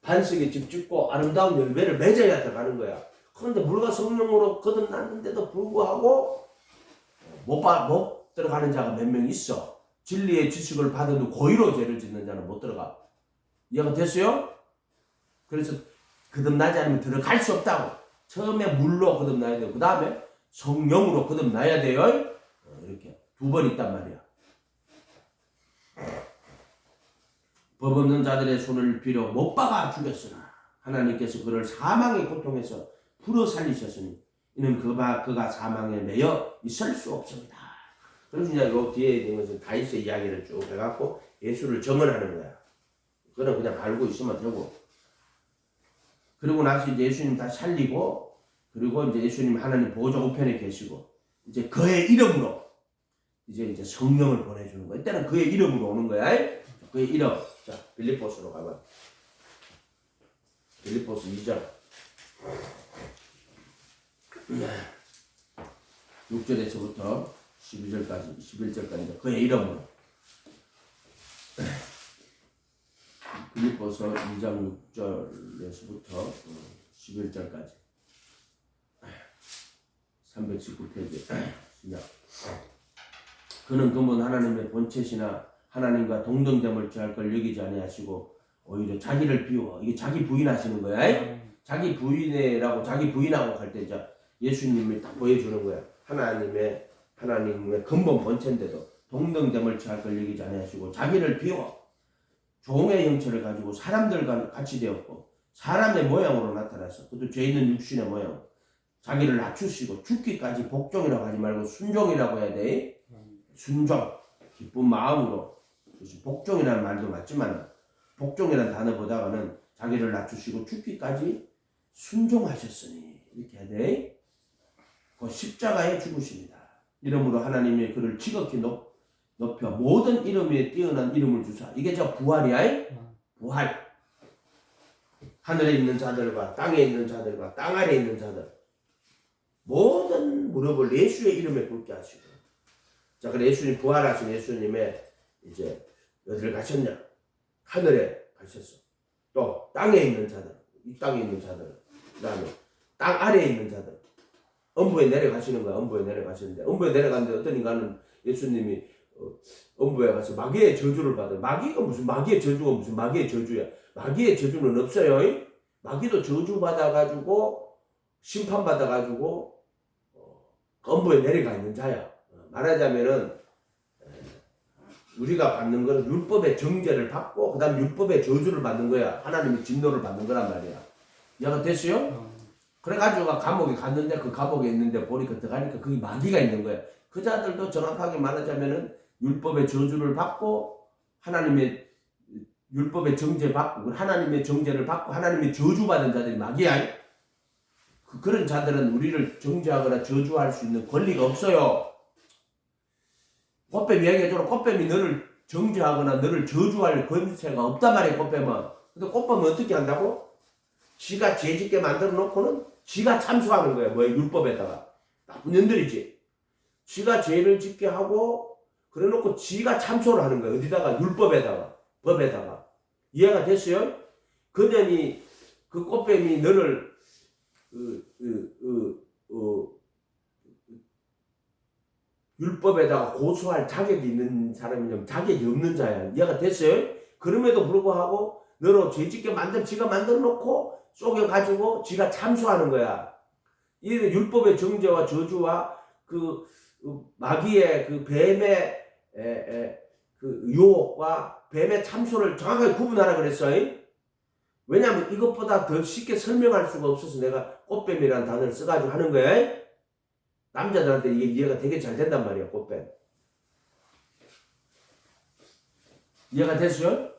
반석에 집 짓고 아름다운 열매를 맺어야 들어가는 거야. 그런데 물과 성령으로 거듭났는데도 불구하고 못 들어가는 자가 몇 명 있어. 진리의 지식을 받아도 고의로 죄를 짓는 자는 못 들어가. 이해가 됐어요? 그래서 거듭나지 않으면 들어갈 수 없다고. 처음에 물로 거듭나야 되고 그 다음에 성령으로 거듭나야 돼요. 이렇게 두 번 있단 말이야. 법 없는 자들의 손을 빌어 못 박아 죽였으나 하나님께서 그를 사망의 고통에서 풀어 살리셨으니 이는 그가 사망에 매여 있을 수 없습니다. 그래서 이제 요 뒤에 있는 것은 다윗의 이야기를 쭉 해갖고 예수를 증언하는 거야. 그거는 그냥 알고 있으면 되고. 그리고 나서 이제 예수님 다 살리고, 그리고 이제 예수님 하나님 보좌 우편에 계시고, 이제 그의 이름으로 이제 성령을 보내주는 거야. 이때는 그의 이름으로 오는 거야. 그의 이름. 자, 빌립보스로 가봐. 빌립보스 2장 6절에서부터 11절까지 그의 이름으로. 빌립보서 2장 6절에서부터 11절까지 319페이지 시작. 그는 근본 하나님의 본체시나 하나님과 동등됨을 취할 걸 여기지 아니하시고 오히려 자기를 비워. 이게 자기 부인하시는 거야. 자기 부인이라고 자기 부인하고 갈 때 예수님이 딱 보여주는 거야. 하나님의 근본 본체인데도 동등됨을 취할 걸 여기지 아니하시고 자기를 비워 종의 형체를 가지고 사람들과 같이 되었고 사람의 모양으로 나타나서 그것도 죄 있는 육신의 모양. 자기를 낮추시고 죽기까지 복종이라고 하지 말고 순종이라고 해야 돼. 순종, 기쁜 마음으로. 복종이라는 말도 맞지만 복종이라는 단어보다는 자기를 낮추시고 죽기까지 순종하셨으니 이렇게 해야 돼. 그 십자가에 죽으십니다. 이름으로 하나님이 그를 지극히 높여 모든 이름 위에 뛰어난 이름을 주사. 이게 부활이야. 부활. 하늘에 있는 자들과 땅에 있는 자들과 땅 아래에 있는 자들 모든 무릎을 예수의 이름에 꿇게 하시고. 자, 그래 예수님 부활하신 예수님의 이제 어디를 가셨냐? 하늘에 가셨어. 또 땅에 있는 자들, 이 땅에 있는 자들, 그다음에 땅 아래에 있는 자들 음부에 내려가시는 거야. 음부에 내려가시는데 음부에 내려갔는데 어떤 인간은 예수님이 음부에 가서 마귀의 저주를 받아요. 마귀가 무슨 마귀의 저주가 무슨 마귀의 저주야. 마귀의 저주는 없어요. 마귀도 저주 받아가지고 심판 받아가지고 음부에 내려가 있는 자야. 말하자면은 우리가 받는 거는 율법의 정죄를 받고 그 다음 율법의 저주를 받는 거야. 하나님의 진노를 받는 거란 말이야. 이해가 됐어요? 그래가지고 감옥에 갔는데 그 감옥에 있는데 보니까 들어가니까 거기 마귀가 있는 거야. 그 자들도 정확하게 말하자면은 율법의 저주를 받고 하나님의 율법의 정죄 받고 하나님의 정죄를 받고 하나님의 저주받은 자들이 마귀야. 그런 자들은 우리를 정죄하거나 저주할 수 있는 권리가 없어요. 꽃뱀이 얘기해줘라. 꽃뱀이 너를 정죄하거나 너를 저주할 권세가 없단 말이야. 꽃뱀은. 근데 꽃뱀은 어떻게 한다고? 지가 죄짓게 만들어 놓고는 지가 참수하는 거야. 뭐야? 율법에다가. 나쁜 년들이지. 지가 죄를 짓게 하고 그래 놓고 지가 참소를 하는 거야. 어디다가? 율법에다가. 법에다가. 이해가 됐어요? 그러니 그 꽃뱀이 너를 율법에다가 고소할 자격이 있는 사람이냐면 자격이 없는 자야. 이해가 됐어요? 그럼에도 불구하고 너로 죄짓게 지가 만들어 놓고 속여가지고 지가 참소하는 거야. 이 율법의 정죄와 저주와 그 마귀의 그 뱀의 그 유혹과 뱀의 참소를 정확하게 구분하라 그랬어요. 왜냐하면 이것보다 더 쉽게 설명할 수가 없어서 내가 꽃뱀이라는 단어를 써가지고 하는 거야. 남자들한테 이게 이해가 되게 잘 된단 말이야. 꽃뱀. 이해가 됐어요?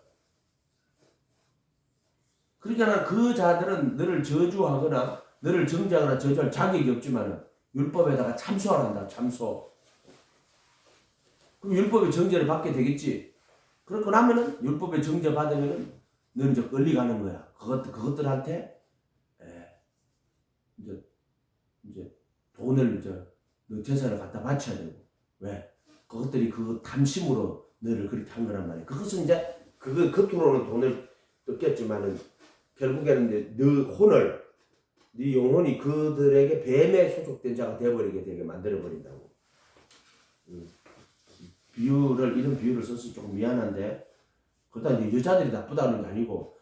그러니까 그 자들은 너를 저주하거나 너를 정죄하거나 저주할 자격이 없지만 율법에다가 참소를 한다. 참소. 그럼 율법의 정죄를 받게 되겠지. 그렇고 나면은 율법의 정죄 받으면은 너는 이제 끌리 가는 거야. 그것들한테 이제 돈을 너 재산을 갖다 바쳐야 되고. 왜? 그것들이 그 탐심으로 너를 그렇게 한 거란 말이야. 그것은 이제 그거 겉으로는 돈을 뜯겠지만은 결국에는 이제 너 혼을 네 영혼이 그들에게 뱀에 소속된 자가 되어버리게 되게 만들어 버린다고. 이런 비유를 써서 조금 미안한데 그렇다 이제 여자들이 나쁘다는 게 아니고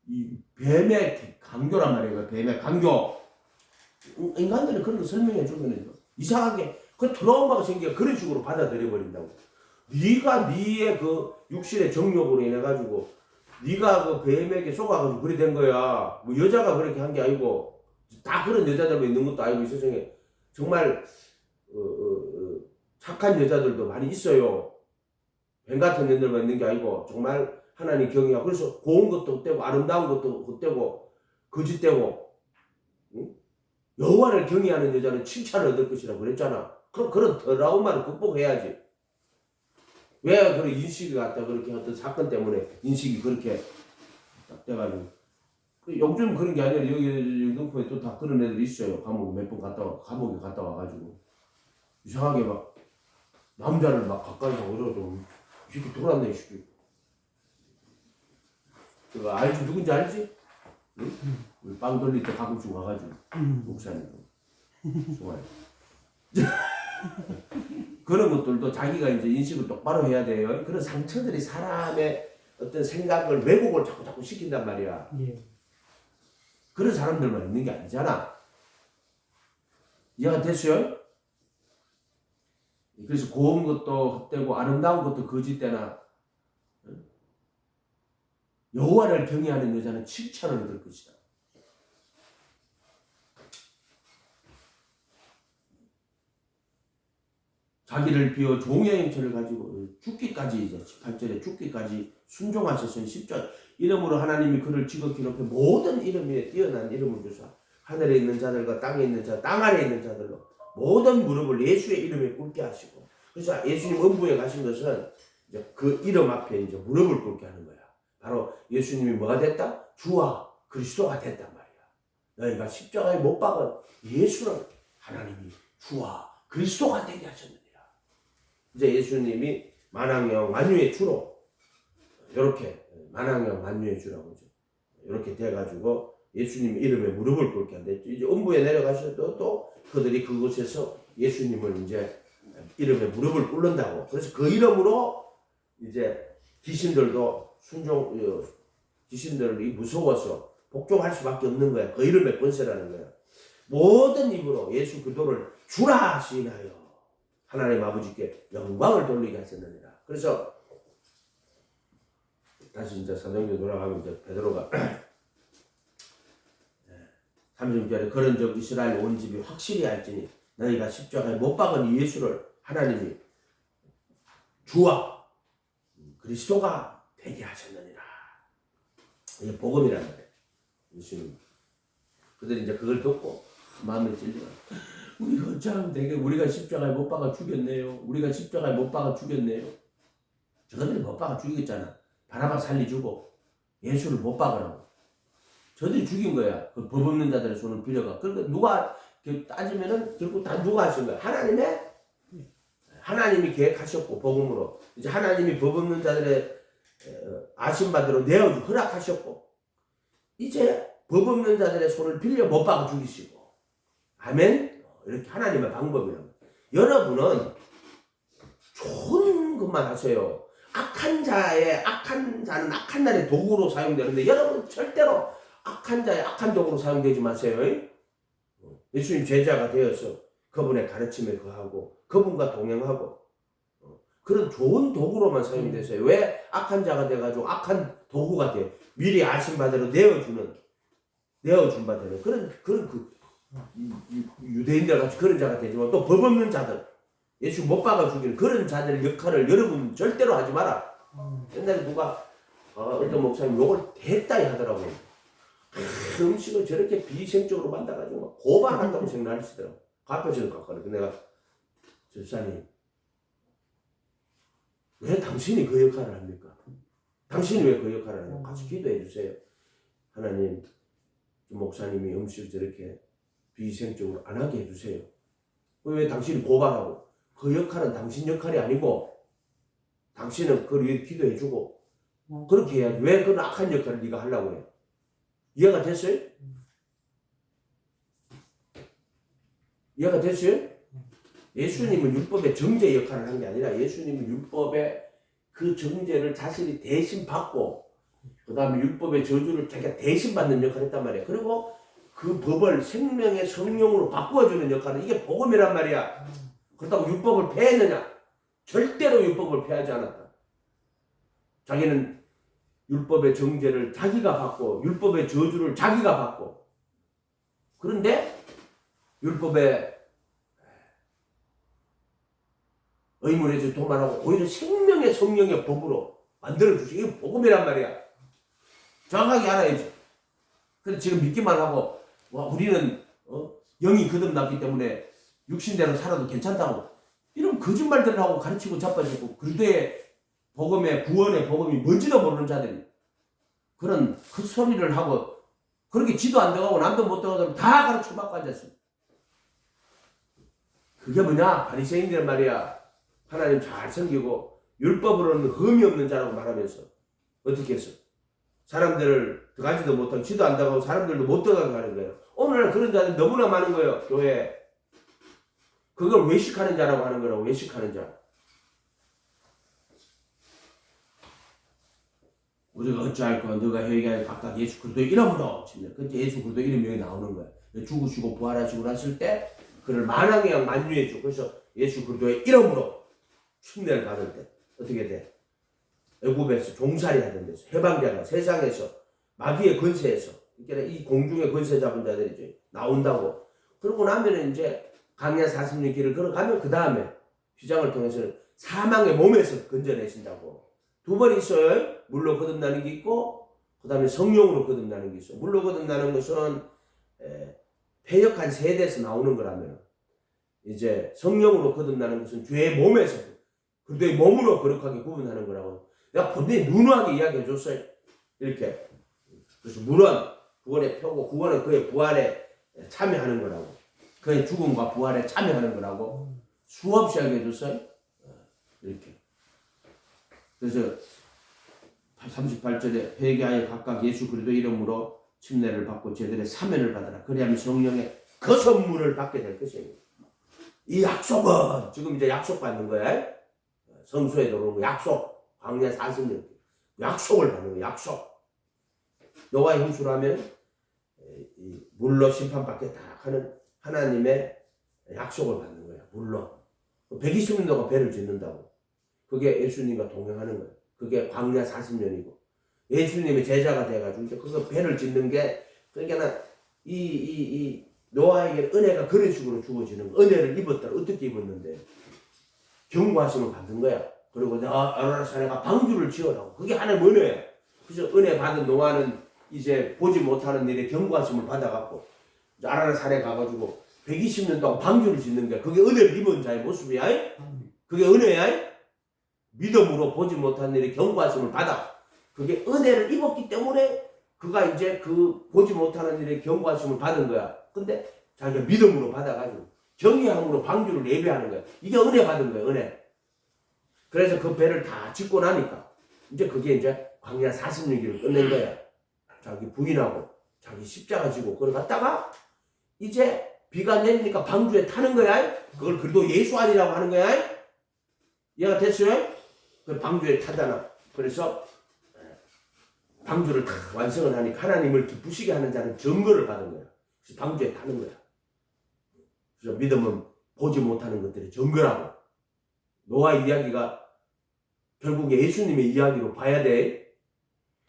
이 뱀의 강교란 말이에요. 뱀의 강교. 인간들은 그런 거 설명해 주면 이상하게 그 트라우마가 생겨 그런 식으로 받아들여 버린다고. 네가 네의 그 육신의 정욕으로 인해 가지고 네가 그 뱀에게 속아가지고 그래 된 거야. 뭐 여자가 그렇게 한 게 아니고 다 그런 여자들만 있는 것도 아니고 이 세상에 정말 착한 여자들도 많이 있어요. 뱀 같은 년들만 있는 게 아니고 정말 하나님 경외하고 그래서 고운 것도 헛되고 아름다운 것도 헛되고 거짓되고 여호와를 경외하는 여자는 칭찬을 얻을 것이라고 그랬잖아. 그럼 그런 트라우마를 극복해야지. 왜 그런 인식이 갖다 그렇게 어떤 사건 때문에 인식이 그렇게 딱 돼가지고 요즘 그런 게 아니라 여기 영등포에 또 다 그런 애들 있어요. 감옥에 몇 번 감옥에 갔다 와가지고 이상하게 막 남자를 막 가까이서 오려도 이렇게 돌았네 이 새끼. 그거 알지? 누군지 알지? 응? 우리 빵 돌릴 때 가끔씩 와가지고 목사님 좋아요. 그런 것들도 자기가 이제 인식을 똑바로 해야 돼요. 그런 상처들이 사람의 어떤 생각을 왜곡을 자꾸 시킨단 말이야. 예. 그런 사람들만 있는 게 아니잖아. 이해가 됐어요? 그래서 고운 것도 헛되고 아름다운 것도 거짓되나 여호와를 경외하는 여자는 칭찬을 얻을 것이다. 자기를 비워 종의 형체를 가지고 죽기까지 이제 18절에 죽기까지 순종하셨으니 10절 이름으로 하나님이 그를 지극히 높여 모든 이름 위에 뛰어난 이름을 주사 하늘에 있는 자들과 땅에 있는 자, 땅 아래에 있는 자들로 모든 무릎을 예수의 이름에 꿇게 하시고 그래서 예수님 음부에 가신 것은 이제 그 이름 앞에 이제 무릎을 꿇게 하는 거야. 바로 예수님이 뭐가 됐다? 주와 그리스도가 됐단 말이야. 너희가 십자가에 못 박은 예수는 하나님이 주와 그리스도가 되게 하셨느니라. 이제 예수님이 만왕형 만유의 주로 이렇게 만왕형 만유의 주라고 이렇게 돼가지고 예수님 이름에 무릎을 꿇게 한대. 이제 음부에 내려가셔도 또 그들이 그곳에서 예수님을 이제 이름에 무릎을 꿇는다고. 그래서 그 이름으로 이제 귀신들도 귀신들이 무서워서 복종할 수밖에 없는 거야. 그 이름의 권세라는 거야. 모든 입으로 예수 그리스도를 주라 시인하여 하나님 아버지께 영광을 돌리게 하셨느니라. 그래서 다시 이제 사도행전 돌아가면 이제 베드로가 36절에 그런즉 이스라엘 온 집이 확실히 알지니 너희가 십자가에 못 박은 이 예수를 하나님이 주와 그리스도가 되게 하셨느니라. 이게 복음이란 말이에요. 예수님. 그들이 이제 그걸 듣고 마음에 찔려. 우리가 어쩌면 되게 우리가 십자가에 못 박아 죽였네요. 우리가 십자가에 못 박아 죽였네요. 저들이 못 박아 죽이겠잖아. 바라바 살리주고 예수를 못 박으라고. 저들이 죽인 거야. 그 법 없는 자들의 손을 빌려가. 그러니까 누가 따지면은 결국 다 누가 하신 거야? 하나님이 계획하셨고 복음으로 이제 하나님이 법 없는 자들의 아신바대로 내어주 허락하셨고 이제 법 없는 자들의 손을 빌려 못 박아 죽이시고 아멘. 이렇게 하나님의 방법이라고. 여러분은 좋은 것만 하세요. 악한 자는 악한 날의 도구로 사용되는데 여러분 절대로 악한 자의 악한 도구로 사용되지 마세요. 예수님 제자가 되어서 그분의 가르침에 거하고 그분과 동행하고 그런 좋은 도구로만 사용되세요. 왜 악한 자가 돼가지고 악한 도구가 돼? 미리 아신 바대로 내어준 바대로 그런 유대인들 같이 그런 자가 되지만 또 법 없는 자들 예수 못 박아 죽이는 그런 자들의 역할을 여러분 절대로 하지 마라. 옛날에 누가 어떤 목사님 욕을 대따이 하더라고요. 음식을 저렇게 비위생적으로 만들어가지고 고발한다고 생각하시더라고. 그 앞에서는 갔거든. 내가 집사님 왜 당신이 그 역할을 합니까? 당신이 왜 그 역할을 하냐고 같이 기도해 주세요. 하나님 목사님이 음식을 저렇게 비위생적으로 안 하게 해주세요. 왜 당신이 고발하고 그 역할은 당신 역할이 아니고 당신은 그걸 위해 기도해주고 그렇게 해야지. 왜 그런 악한 역할을 네가 하려고 그래? 이해가 됐어요? 이해가 됐어요? 예수님은 율법의 정죄 역할을 한 게 아니라 예수님은 율법의 그 정죄를 자신이 대신 받고 그 다음에 율법의 저주를 자기가 대신 받는 역할을 했단 말이에요. 그리고 그 법을 생명의 성령으로 바꾸어주는 역할은 이게 복음이란 말이야. 그렇다고 율법을 폐했느냐? 절대로 율법을 폐하지 않았다. 자기는 율법의 정죄를 자기가 받고 율법의 저주를 자기가 받고 그런데 율법의 의무에서 도말하고 오히려 생명의 성령의 법으로 만들어주시. 이게 복음이란 말이야. 정확하게 알아야지. 근데 지금 믿기만 하고 우리는 영이 거듭났기 때문에 육신대로 살아도 괜찮다고 이런 거짓말들을 하고 가르치고 자빠지고 그리스도의 복음의 구원의 복음이 뭔지도 모르는 자들이 그런 헛소리를 하고 그렇게 지도 안 돼가고 남도 못 돼가고 다 가르쳐 맞고 앉았습니다. 그게 뭐냐? 바리새인들 말이야. 하나님 잘 섬기고 율법으로는 흠이 없는 자라고 말하면서 어떻게 했어? 사람들을 들어가지도 못하고 지도 안 돼가고 사람들도 못 들어가게 하는 거예요. 오늘날 그런 자들이 너무나 많은 거예요. 교회에. 그걸 외식하는 자라고 하는 거라고. 외식하는 자. 우리가 어찌할까 너가 회개하여 각각 예수 그리스도 이름으로 치면 그때 예수 그리스도 이름이 여기 나오는 거야. 죽으시고 부활하시고 났을 때 그를 만왕의 양 만유해 주고 그래서 예수 그리스도의 이름으로 침례를 받을 때 어떻게 돼? 애굽에서 종살이 하던 데서 해방자가 세상에서 마귀의 권세에서 그러니까 이 공중의 권세 잡은 자들이지 나온다고. 그러고 나면은 이제 강야 40년 길을 걸어가면 그 다음에 휘장을 통해서는 사망의 몸에서 건져내신다고. 두 번 있어요. 물로 거듭나는 게 있고 그 다음에 성령으로 거듭나는 게 있어. 물로 거듭나는 것은 패역한 세대에서 나오는 거라면 이제 성령으로 거듭나는 것은 죄의 몸에서 그들의 몸으로 거룩하게 구분하는 거라고. 내가 본인이 누누하게 이야기해 줬어요. 이렇게. 그래서 물은 구원의 표고 구원은 그의 부활에 참여하는 거라고. 그의 죽음과 부활에 참여하는 거라고. 수없이 이야기해 줬어요. 이렇게. 그래서 38절에 회개하여 각각 예수 그리스도 이름으로 침례를 받고 제들의 사면을 받아라. 그리하면 성령의 그 선물을 받게 될 것이에요. 이 약속은 지금 이제 약속 받는 거야. 성소에 들어오는 거 약속. 광야 40년 약속을 받는 거야. 약속. 너와 형수라면 물로 심판받겠다 하는 하나님의 약속을 받는 거야. 물로 120년도가 배를 짓는다고. 그게 예수님과 동행하는 거야. 그게 광야 40년이고 예수님의 제자가 돼가지고 이제 그거 배를 짓는 게 그러니까 이 노아에게 은혜가 그런 식으로 주어지는 거. 은혜를 입었더라. 어떻게 입었는데 경고하심을 받은 거야. 그리고 아라라 산에가 방주를 지으라고. 그게 하나님 은혜야. 그래서 은혜 받은 노아는 이제 보지 못하는 일에 경고하심을 받아갖고 아라라 산에 가가지고 120년 동안 방주를 짓는 게 그게 은혜를 입은 자의 모습이야. 그게 은혜야. 믿음으로 보지 못한 일에 경고하심을 받아. 그게 은혜를 입었기 때문에 그가 이제 그 보지 못하는 일에 경고하심을 받은 거야. 근데 자기가 믿음으로 받아가지고 경외함으로 방주를 예배하는 거야. 이게 은혜 받은 거야. 은혜. 그래서 그 배를 다 짓고 나니까 이제 그게 이제 광야 40년기를 끝낸 거야. 자기 부인하고 자기 십자가 지고 그걸 갖다가 이제 비가 내리니까 방주에 타는 거야. 그걸 그래도 예수 아니라고 하는 거야. 이해가 됐어요? 그 방주에 타잖아. 그래서 방주를 다 완성을 하니까 하나님을 기쁘시게 하는 자는 증거를 받은 거야. 그래서 방주에 타는 거야. 그래서 믿음은 보지 못하는 것들이 증거라고. 노아 이야기가 결국에 예수님의 이야기로 봐야 돼.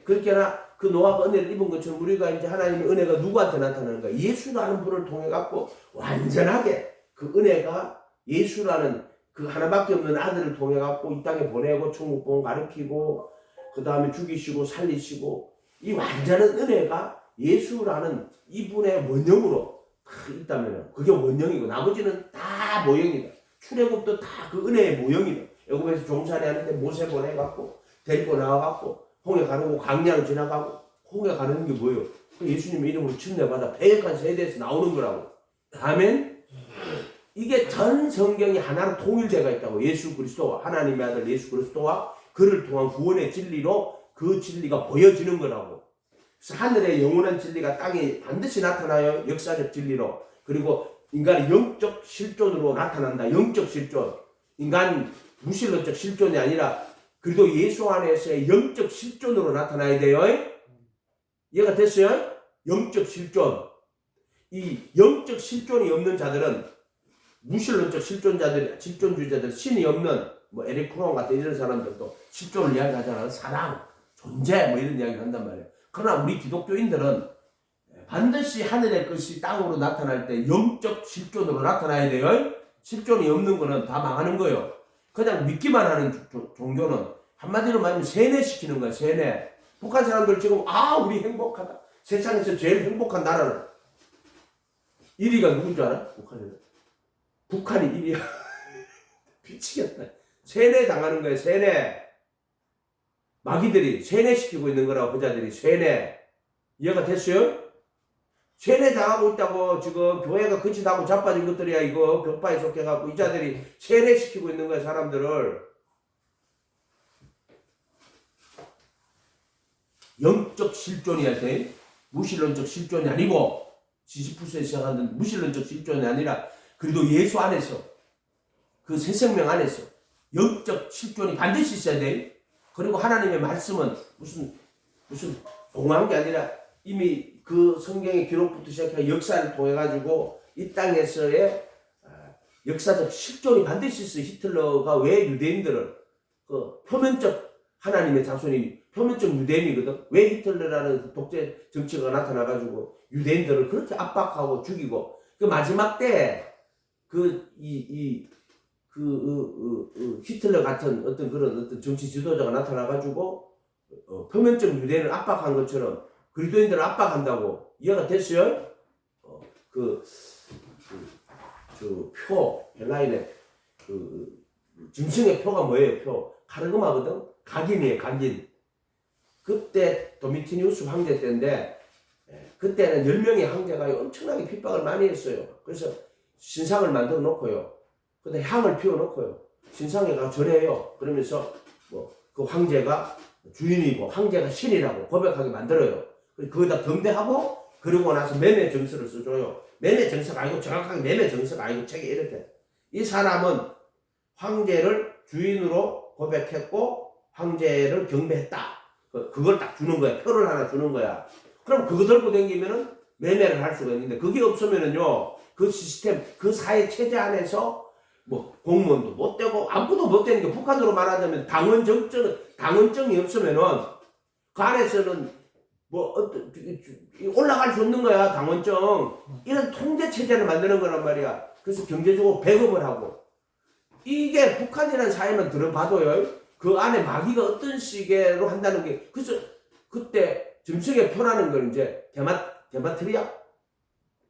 그렇게나 그 노아가 은혜를 입은 것처럼 우리가 이제 하나님의 은혜가 누구한테 나타나는가? 예수라는 분을 통해 갖고 완전하게 그 은혜가 예수라는 그 하나밖에 없는 아들을 통해 갖고 이 땅에 보내고 천국봉 가르치고 그 다음에 죽이시고 살리시고 이 완전한 은혜가 예수라는 이분의 원형으로 다 있다면 그게 원형이고 나머지는 다 모형이다. 출애굽도 다 그 은혜의 모형이다. 애굽에서 종살이 하는데 모세 보내갖고 데리고 나와갖고 홍해 가르고 광야를 지나가고 홍해 가르는 게 뭐예요? 예수님 이름으로 침례받아 배역한 세대에서 나오는 거라고. 아멘. 이게 전 성경이 하나로 통일되어 있다고. 예수 그리스도 하나님의 아들 예수 그리스도와 그를 통한 구원의 진리로 그 진리가 보여지는 거라고. 그래서 하늘의 영원한 진리가 땅에 반드시 나타나요. 역사적 진리로. 그리고 인간의 영적 실존으로 나타난다. 영적 실존. 인간 무신론적 실존이 아니라 그래도 예수 안에서의 영적 실존으로 나타나야 돼요. 이해가 됐어요? 영적 실존. 이 영적 실존이 없는 자들은 무신론적 실존주의자들, 신이 없는 뭐 에릭 프롬 같은 이런 사람들도 실존을 이야기하잖아요. 사랑, 존재 뭐 이런 이야기를 한단 말이에요. 그러나 우리 기독교인들은 반드시 하늘의 것이 땅으로 나타날 때 영적 실존으로 나타나야 돼요. 실존이 없는 거는 다 망하는 거예요. 그냥 믿기만 하는 종교는 한마디로 말하면 세뇌시키는 거야. 세뇌. 북한 사람들 지금 우리 행복하다. 세상에서 제일 행복한 나라는 1위가 누군 줄 알아? 북한이 1위야. 미치겠다. 세뇌 당하는 거야. 세뇌. 마귀들이 세뇌시키고 있는 거라고 부자들이 세뇌. 이해가 됐어요? 세뇌 당하고 있다고. 지금 교회가 거짓하고 자빠진 것들이야. 이거 벽파에 속해갖고 이 자들이 세뇌시키고 있는 거야. 사람들을. 영적 실존이야 돼. 무신론적 실존이 아니고 시시푸스에 시작하는 무신론적 실존이 아니라 그래도 예수 안에서 그 새 생명 안에서 영적 실존이 반드시 있어야 돼. 그리고 하나님의 말씀은 무슨 공허한 게 아니라 이미 그 성경의 기록부터 시작해 역사를 통해 가지고 이 땅에서의 역사적 실존이 반드시 있어. 히틀러가 왜 유대인들을 그 표면적 하나님의 자손이 표면적 유대인이거든. 왜 히틀러라는 독재 정치가 나타나 가지고 유대인들을 그렇게 압박하고 죽이고 그 마지막 때 히틀러 같은 어떤 정치 지도자가 나타나 가지고 표면적 유대인을 압박한 것처럼 그리스도인들을 압박한다고. 이해가 됐어요? 헬라인의 짐승의 표가 뭐예요? 표. 카르그마거든? 각인이에요, 각인. 그때 도미티니우스 황제 때인데, 그때는 10명의 황제가 엄청나게 핍박을 많이 했어요. 그래서 신상을 만들어 놓고요. 근데 향을 피워 놓고요. 신상에 가서 절해요. 그러면서 그 황제가 주인이고 황제가 신이라고 고백하게 만들어요. 거기다 경배하고 그러고 나서 매매 정서를 써줘요. 매매 정서가 아니고 정확하게 매매 정서가 아니고 책에 이렇게 이 사람은 황제를 주인으로 고백했고 황제를 경배했다. 그걸 딱 주는 거야. 표를 하나 주는 거야. 그럼 그거 들고 다니면은 매매를 할 수가 있는데 그게 없으면은요 그 시스템 그 사회 체제 안에서 뭐 공무원도 못 되고 아무것도 못 되는 게 북한으로 말하자면 당원증이 없으면은 그 안에서는 뭐 올라갈 수 없는 거야 당원증. 이런 통제 체제를 만드는 거란 말이야. 그래서 경제적으로 배급을 하고 이게 북한이라는 사회만 들어봐도요 그 안에 마귀가 어떤 식으로 한다는 게 그래서 그때 점성에 표라는 걸 이제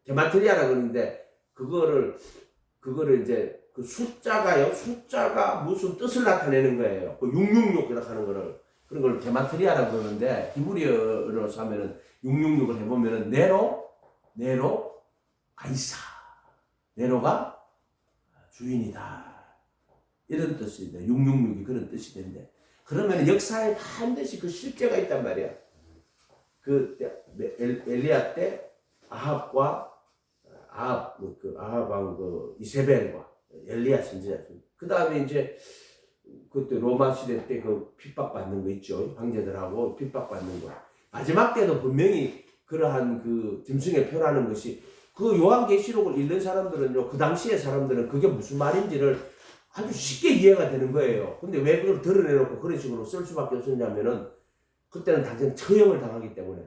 게마트리아라 그러는데 그거를 이제 그 숫자가 무슨 뜻을 나타내는 거예요. 그 666 이렇게 하는 거를 그런 걸 게마트리아라고 그러는데 히브리어로서 하면은 666을 해보면은 네로 가이사 네로가 주인이다 이런 뜻인데 666이 그런 뜻이 된대. 그러면 역사에 반드시 그 실제가 있단 말이야. 그 엘리야 때 아합 왕 그 이세벨과 엘리야 선지자. 그 다음에 이제 그때 로마 시대 때 그 핍박받는 거 있죠. 황제들하고 핍박받는 거. 마지막 때도 분명히 그러한 그 짐승의 표라는 것이 그 요한계시록을 읽는 사람들은요, 그 당시의 사람들은 그게 무슨 말인지를 아주 쉽게 이해가 되는 거예요. 근데 왜 그걸 드러내놓고 그런 식으로 쓸 수밖에 없었냐면은 그때는 당장 처형을 당하기 때문에.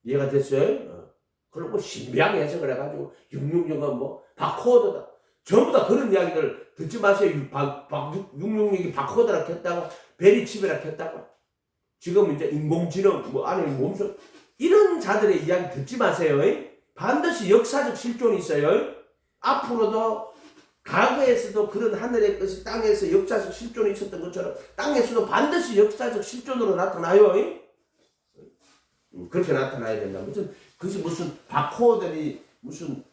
이해가 됐어요? 그리고 신비하게 해석을 해가지고 666은 뭐 바코드다. 전부 다 그런 이야기들 듣지 마세요. 666이 바코드라 했다가 베리칩이라 했다가 지금 이제 인공지능 뭐 안에 몸소 이런 자들의 이야기 듣지 마세요. 반드시 역사적 실존이 있어요. 앞으로도 과거에서도 그런 하늘의 것이 땅에서 역사적 실존이 있었던 것처럼 땅에서도 반드시 역사적 실존으로 나타나요. 그렇게 나타나야 된다. 무슨 바코들이 무슨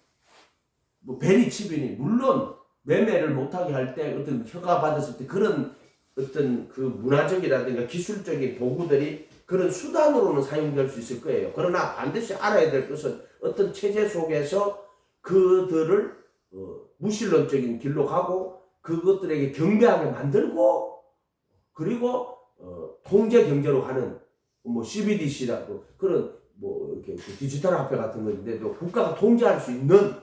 뭐 베리칩이니 물론 매매를 못하게 할 때 어떤 허가 받았을 때 그런 어떤 그 문화적이라든가 기술적인 도구들이 그런 수단으로는 사용될 수 있을 거예요. 그러나 반드시 알아야 될 것은 어떤 체제 속에서 그들을 무신론적인 길로 가고 그것들에게 경배하게 만들고 그리고 통제 경제로 가는 뭐 CBDC라고 그런 뭐 이렇게 디지털 화폐 같은 건데도 국가가 통제할 수 있는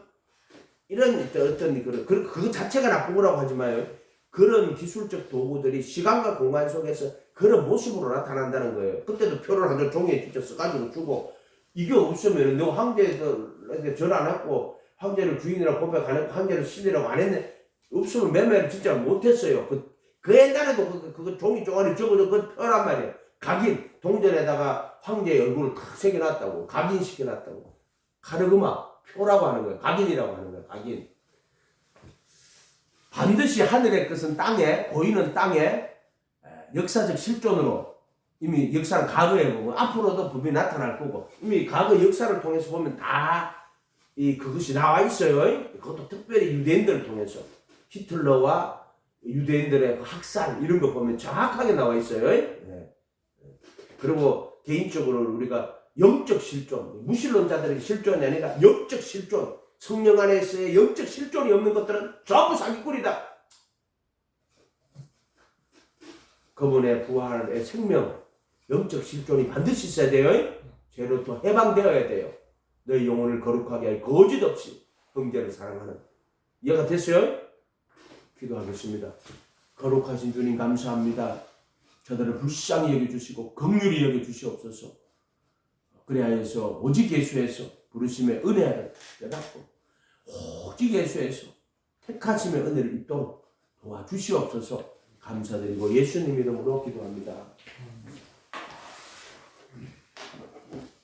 이런 어떤 그 자체가 나쁜 거라고 하지 마요. 그런 기술적 도구들이 시간과 공간 속에서 그런 모습으로 나타난다는 거예요. 그때도 표를 한 장 종이에 직접 써가지고 주고 이게 없으면 너 황제들에게 절 안 했고 황제를 주인이라고 고백 안 했고 황제를 신이라고 안 했네. 없으면 매매를 진짜 못했어요. 그 옛날에도 그 종이 쪼가리 적어도 그 표란 말이에요. 각인 동전에다가 황제의 얼굴을 탁 새겨놨다고 각인시켜놨다고 카르그마 표라고 하는 거예요. 각인이라고 하는 거예요. 각인. 반드시 하늘의 것은 땅에 보이는 땅에 역사적 실존으로 이미 역사는 과거에 보고 앞으로도 분명히 나타날 거고 이미 과거 역사를 통해서 보면 다 그것이 나와 있어요. 그것도 특별히 유대인들을 통해서 히틀러와 유대인들의 그 학살 이런 거 보면 정확하게 나와 있어요. 네. 그리고 개인적으로 우리가 영적 실존, 무신론자들에게 실존이 아니라 영적 실존, 성령 안에서의 영적 실존이 없는 것들은 전부 사기꾼이다. 그분의 부활의 생명, 영적 실존이 반드시 있어야 돼요. 죄로부터 해방되어야 돼요. 너희 영혼을 거룩하게 하여 거짓 없이 형제를 사랑하는. 이해가 됐어요? 기도하겠습니다. 거룩하신 주님 감사합니다. 저들을 불쌍히 여겨주시고 긍휼히 여겨주시옵소서. 그래야해서 오직 예수에서 부르심의 은혜를 깨닫고 오직 예수에서 택하심의 은혜를 입도록 도와주시옵소서. 감사드리고 예수님 이름으로 기도합니다.